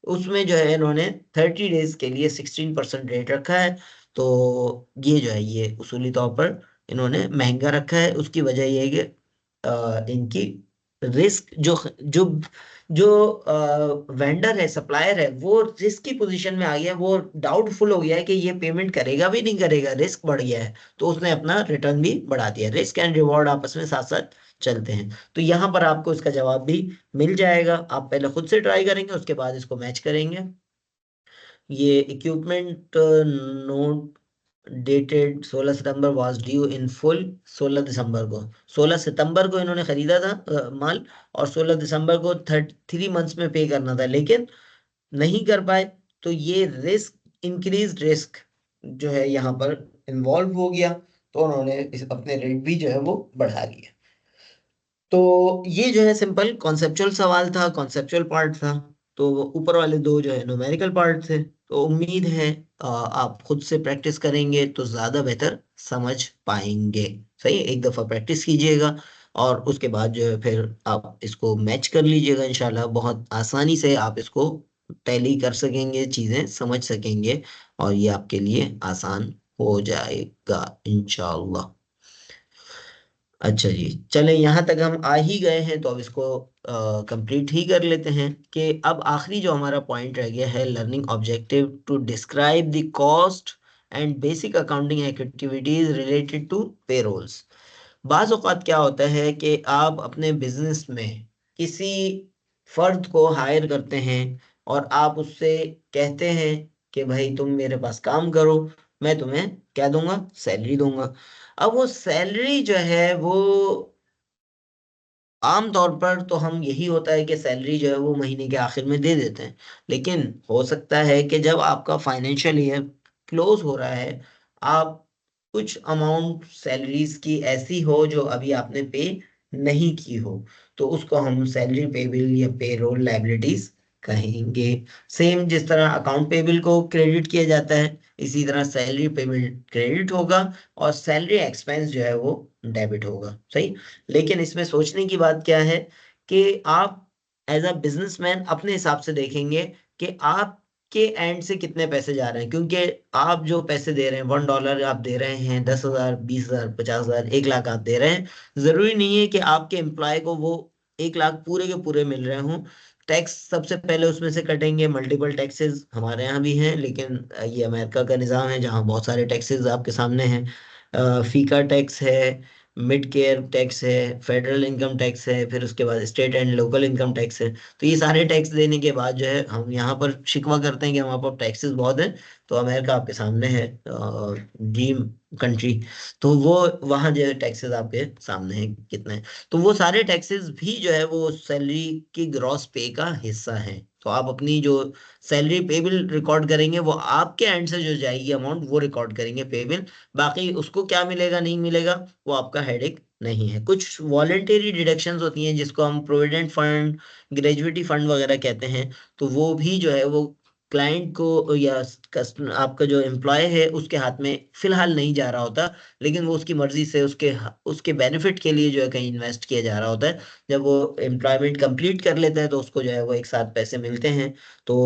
उसमें जो है इन्होंने 30 डेज के लिए 16% रेट रखा है। तो ये जो है ये उसूली तौर पर इन्होंने महंगा रखा है। उसकी वजह ये है कि इनकी रिस्क जो जो जो वेंडर है, सप्लायर है, वो रिस्क की पोजीशन में आ गया है, वो डाउटफुल हो गया है कि ये पेमेंट करेगा भी नहीं करेगा, रिस्क बढ़ गया है। तो उसने अपना रिटर्न भी बढ़ा दिया। रिस्क एंड रिवॉर्ड आपस में साथ साथ चलते हैं। तो यहाँ पर आपको इसका जवाब भी मिल जाएगा। आप पहले खुद से ट्राई करेंगे, उसके बाद इसको मैच करेंगे। ये equipment note dated 16 September was due in full 16 दिसंबर को। 16 सितंबर को इन्होंने खरीदा था माल, और 16 दिसंबर को 3 मंथ्स में पे करना था, लेकिन नहीं कर पाए। तो ये रिस्क, इंक्रीज रिस्क जो है यहाँ पर इन्वॉल्व हो गया, तो उन्होंने इस अपने रेट भी जो है वो बढ़ा लिए। तो ये जो है सिंपल कॉन्सेप्चुअल सवाल था, कॉन्सेप्चुअल पार्ट था। तो ऊपर वाले दो जो है न्यूमेरिकल पार्ट थे। तो उम्मीद है आप खुद से प्रैक्टिस करेंगे तो ज्यादा बेहतर समझ पाएंगे। सही है? एक दफा प्रैक्टिस कीजिएगा और उसके बाद जो है फिर आप इसको मैच कर लीजिएगा। इंशाल्लाह बहुत आसानी से आप इसको टैली कर सकेंगे, चीजें समझ सकेंगे, और ये आपके लिए आसान हो जाएगा इंशाल्लाह। अच्छा जी, चलें यहाँ तक हम आ ही गए हैं तो अब इसको कंप्लीट ही कर लेते हैं। कि अब आखिरी जो हमारा पॉइंट रह गया है, learning objective to describe the cost and basic accounting activities related to payrolls. बाज़ औक़ात क्या होता है कि आप अपने बिजनेस में किसी फर्द को हायर करते हैं और आप उससे कहते हैं कि भाई तुम मेरे पास काम करो, मैं तुम्हें क्या दूंगा, सैलरी दूंगा। अब वो सैलरी जो है वो आमतौर पर तो हम यही होता है कि सैलरी जो है वो महीने के आखिर में दे देते हैं, लेकिन हो सकता है कि जब आपका फाइनेंशियल ईयर क्लोज हो रहा है, आप कुछ अमाउंट सैलरीज की ऐसी हो जो अभी आपने पे नहीं की हो, तो उसको हम सैलरी पेबल या पेरोल लायबिलिटीज कहेंगे। सेम जिस तरह अकाउंट पेबल को क्रेडिट किया जाता है, इसी तरह सैलरी पेमेंट क्रेडिट होगा और सैलरी एक्सपेंस जो है वो डेबिट होगा। सही। लेकिन इसमें सोचने की बात क्या है कि आप एज अ बिजनेसमैन अपने हिसाब से देखेंगे कि आपके एंड से कितने पैसे जा रहे हैं, क्योंकि आप जो पैसे दे रहे हैं, $1 आप दे रहे हैं, 10,000, 20,000, 50,000, 1 लाख आप दे रहे हैं, जरूरी नहीं है कि आपके एम्प्लॉय को वो 1 लाख पूरे के पूरे मिल रहे हों। टैक्स सबसे पहले उसमें से कटेंगे, मल्टीपल टैक्सेस हमारे यहाँ भी हैं, लेकिन ये अमेरिका का निज़ाम है जहाँ बहुत सारे टैक्सेस आपके सामने हैं। फीका टैक्स है, मिड केयर टैक्स है, फेडरल इनकम टैक्स है, फिर उसके बाद state and local income tax है। तो ये सारे टैक्स देने के बाद जो है हम यहाँ पर शिकवा करते हैं कि हमारे पास टैक्सेस बहुत है। तो अमेरिका आपके सामने है, ड्रीम कंट्री। तो वो वहाँ जो है टैक्सेस आपके सामने है कितने हैं। तो वो सारे टैक्सेस भी जो है वो सैलरी की ग्रॉस पे का हिस्सा है। तो आप अपनी जो सैलरी पेबिल रिकॉर्ड करेंगे, वो आपके एंड से जो जाएगी अमाउंट वो रिकॉर्ड करेंगे पेबिल। बाकी उसको क्या मिलेगा नहीं मिलेगा वो आपका हेडेक नहीं है। कुछ वॉलेंटरी डिडक्शंस होती हैं जिसको हम प्रोविडेंट फंड, ग्रेजुएटी फंड वगैरह कहते हैं। तो वो भी जो है वो क्लाइंट को या कस्टमर, आपका जो एम्प्लॉय है, उसके हाथ में फिलहाल नहीं जा रहा होता, लेकिन वो उसकी मर्जी से उसके उसके बेनिफिट के लिए जो है कहीं इन्वेस्ट किया जा रहा होता है। जब वो एम्प्लॉयमेंट कंप्लीट कर लेता है तो उसको जो है वो एक साथ पैसे मिलते हैं। तो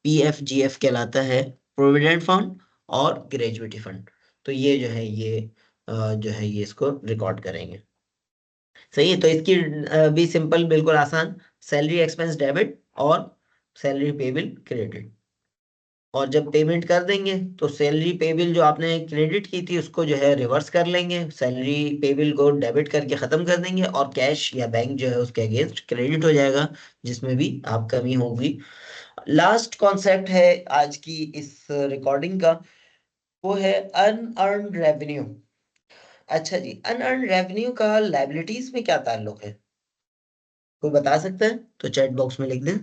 PF GF कहलाता है, प्रोविडेंट फंड और ग्रेजुएटी फंड। तो ये जो है ये जो है ये इसको रिकॉर्ड करेंगे। सही है। तो इसकी भी सिंपल, बिल्कुल आसान, सैलरी एक्सपेंस डेबिट और सैलरी पेबिल क्रेडिट। और जब पेमेंट कर देंगे तो सैलरी पेबिल जो आपने क्रेडिट की थी उसको जो है रिवर्स कर लेंगे, सैलरी पेबिल को डेबिट करके खत्म कर देंगे, और कैश या बैंक जो है उसके अगेंस्ट क्रेडिट हो जाएगा, जिसमें भी आप कमी होगी। लास्ट कॉन्सेप्ट है आज की इस रिकॉर्डिंग का, वो है अनअर्न्ड रेवेन्यू। अच्छा जी, अनअर्न्ड रेवेन्यू का लायबिलिटीज में क्या ताल्लुक है? कोई बता सकता है तो चैट बॉक्स में लिख दें।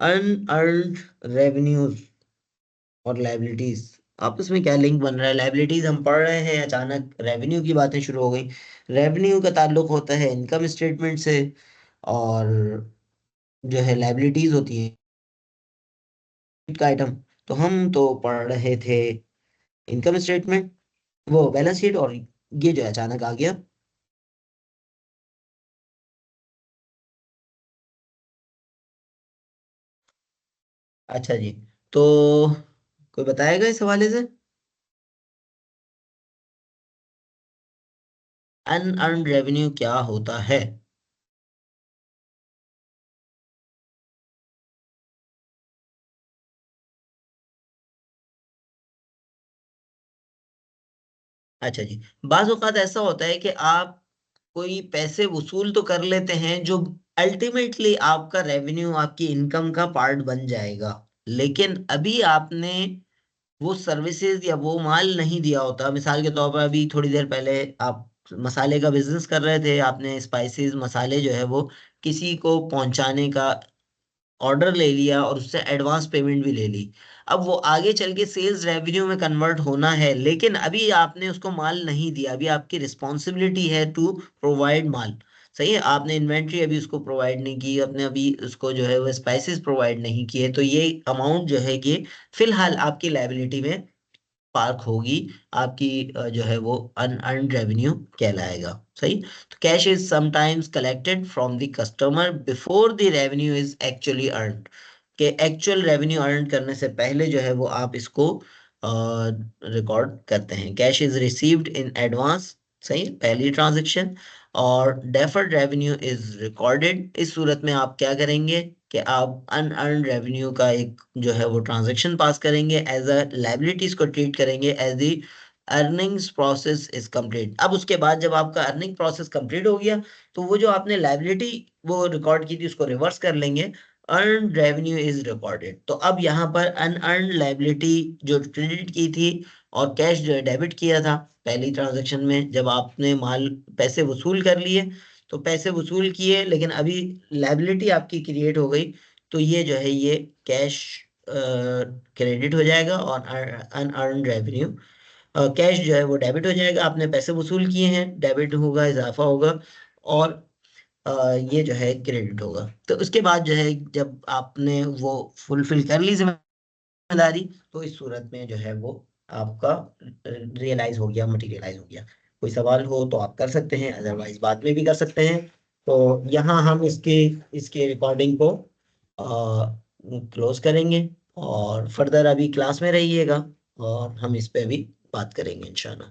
अनअर्न्ड रेवेन्यूज और लायबिलिटीज, आपस में क्या लिंक बन रहा है? लायबिलिटीज हम पढ़ रहे हैं, अचानक रेवेन्यू की बातें शुरू हो गई। रेवेन्यू का ताल्लुक होता है इनकम स्टेटमेंट से, और जो है लायबिलिटीज होती है का आइटम। तो हम तो पढ़ रहे थे इनकम स्टेटमेंट, वो बैलेंस शीट, और ये जो है अचानक आ गया। अच्छा जी, तो कोई बताएगा इस हवाले से? अनअर्न्ड रेवेन्यू क्या होता है? अच्छा जी, बाज़ औक़ात ऐसा होता है कि आप कोई पैसे वसूल तो कर लेते हैं जो अल्टीमेटली आपका रेवेन्यू, आपकी इनकम का पार्ट बन जाएगा। लेकिन अभी आपने वो सर्विसेज या वो माल नहीं दिया होता। मिसाल के तौर पर अभी थोड़ी देर पहले आप मसाले का बिजनेस कर रहे थे, आपने स्पाइसेस मसाले जो है वो किसी को पहुंचाने का ऑर्डर ले लिया और उससे एडवांस पेमेंट भी ले ली। अब वो आगे चल के सेल्स रेवेन्यू में कन्वर्ट होना है, लेकिन अभी आपने उसको माल नहीं दिया। अभी आपकी रिस्पॉन्सिबिलिटी है टू प्रोवाइड माल। सही है, आपने इन्वेंट्री अभी उसको प्रोवाइड नहीं की, आपने अभी उसको जो है वो स्पाइसेस प्रोवाइड नहीं किए, तो ये अमाउंट जो है ये फिलहाल आपकी लायबिलिटी में पार्क होगी। आपकी जो है वो अनअर्न्ड रेवेन्यू कहलाएगा। सही। तो cash is sometimes collected from the customer before the revenue is actually earned. के एक्चुअल रेवेन्यू अर्न करने से पहले जो है वो आप इसको रिकॉर्ड करते हैं। Cash is received in advance, सही, पहली ट्रांजैक्शन। और डेफर्ड रेवेन्यू इज रिकॉर्डेड। इस सूरत में आप क्या करेंगे कि आप अनअर्न्ड रेवेन्यू का एक जो है वो ट्रांजैक्शन पास करेंगे, एज अ लाइबिलिटीज को ट्रीट करेंगे as the earnings process is complete. अब उसके बाद जब आपका अर्निंग प्रोसेस कंप्लीट हो गया, तो वो जो आपने लाइबिलिटी वो रिकॉर्ड की थी उसको रिवर्स कर लेंगे। Earn revenue is recorded. तो अब यहाँ पर अनअर्न्ड लाइबिलिटी जो क्रेडिट की थी और कैश जो है डेबिट किया था पहली ट्रांजैक्शन में, जब आपने माल पैसे वसूल कर लिए, तो पैसे वसूल किए, लेकिन अभी लायबिलिटी आपकी क्रिएट हो गई, तो ये जो है ये कैश क्रेडिट हो जाएगा, और अनअर्न्ड रेवेन्यू कैश जो है वो डेबिट हो जाएगा। आपने पैसे वसूल किए हैं, डेबिट होगा, इजाफा होगा, और ये जो है क्रेडिट होगा। तो उसके बाद जो है जब आपने वो फुलफिल कर ली जिम्मेदारी, तो इस सूरत में जो है वो आपका रियलाइज हो गया, मटेरियलाइज हो गया। कोई सवाल हो तो आप कर सकते हैं, अदरवाइज बाद में भी कर सकते हैं। तो यहाँ हम इसके इसके रिकॉर्डिंग को क्लोज करेंगे, और फर्दर अभी क्लास में रहिएगा, और हम इस पे भी बात करेंगे इंशाल्लाह।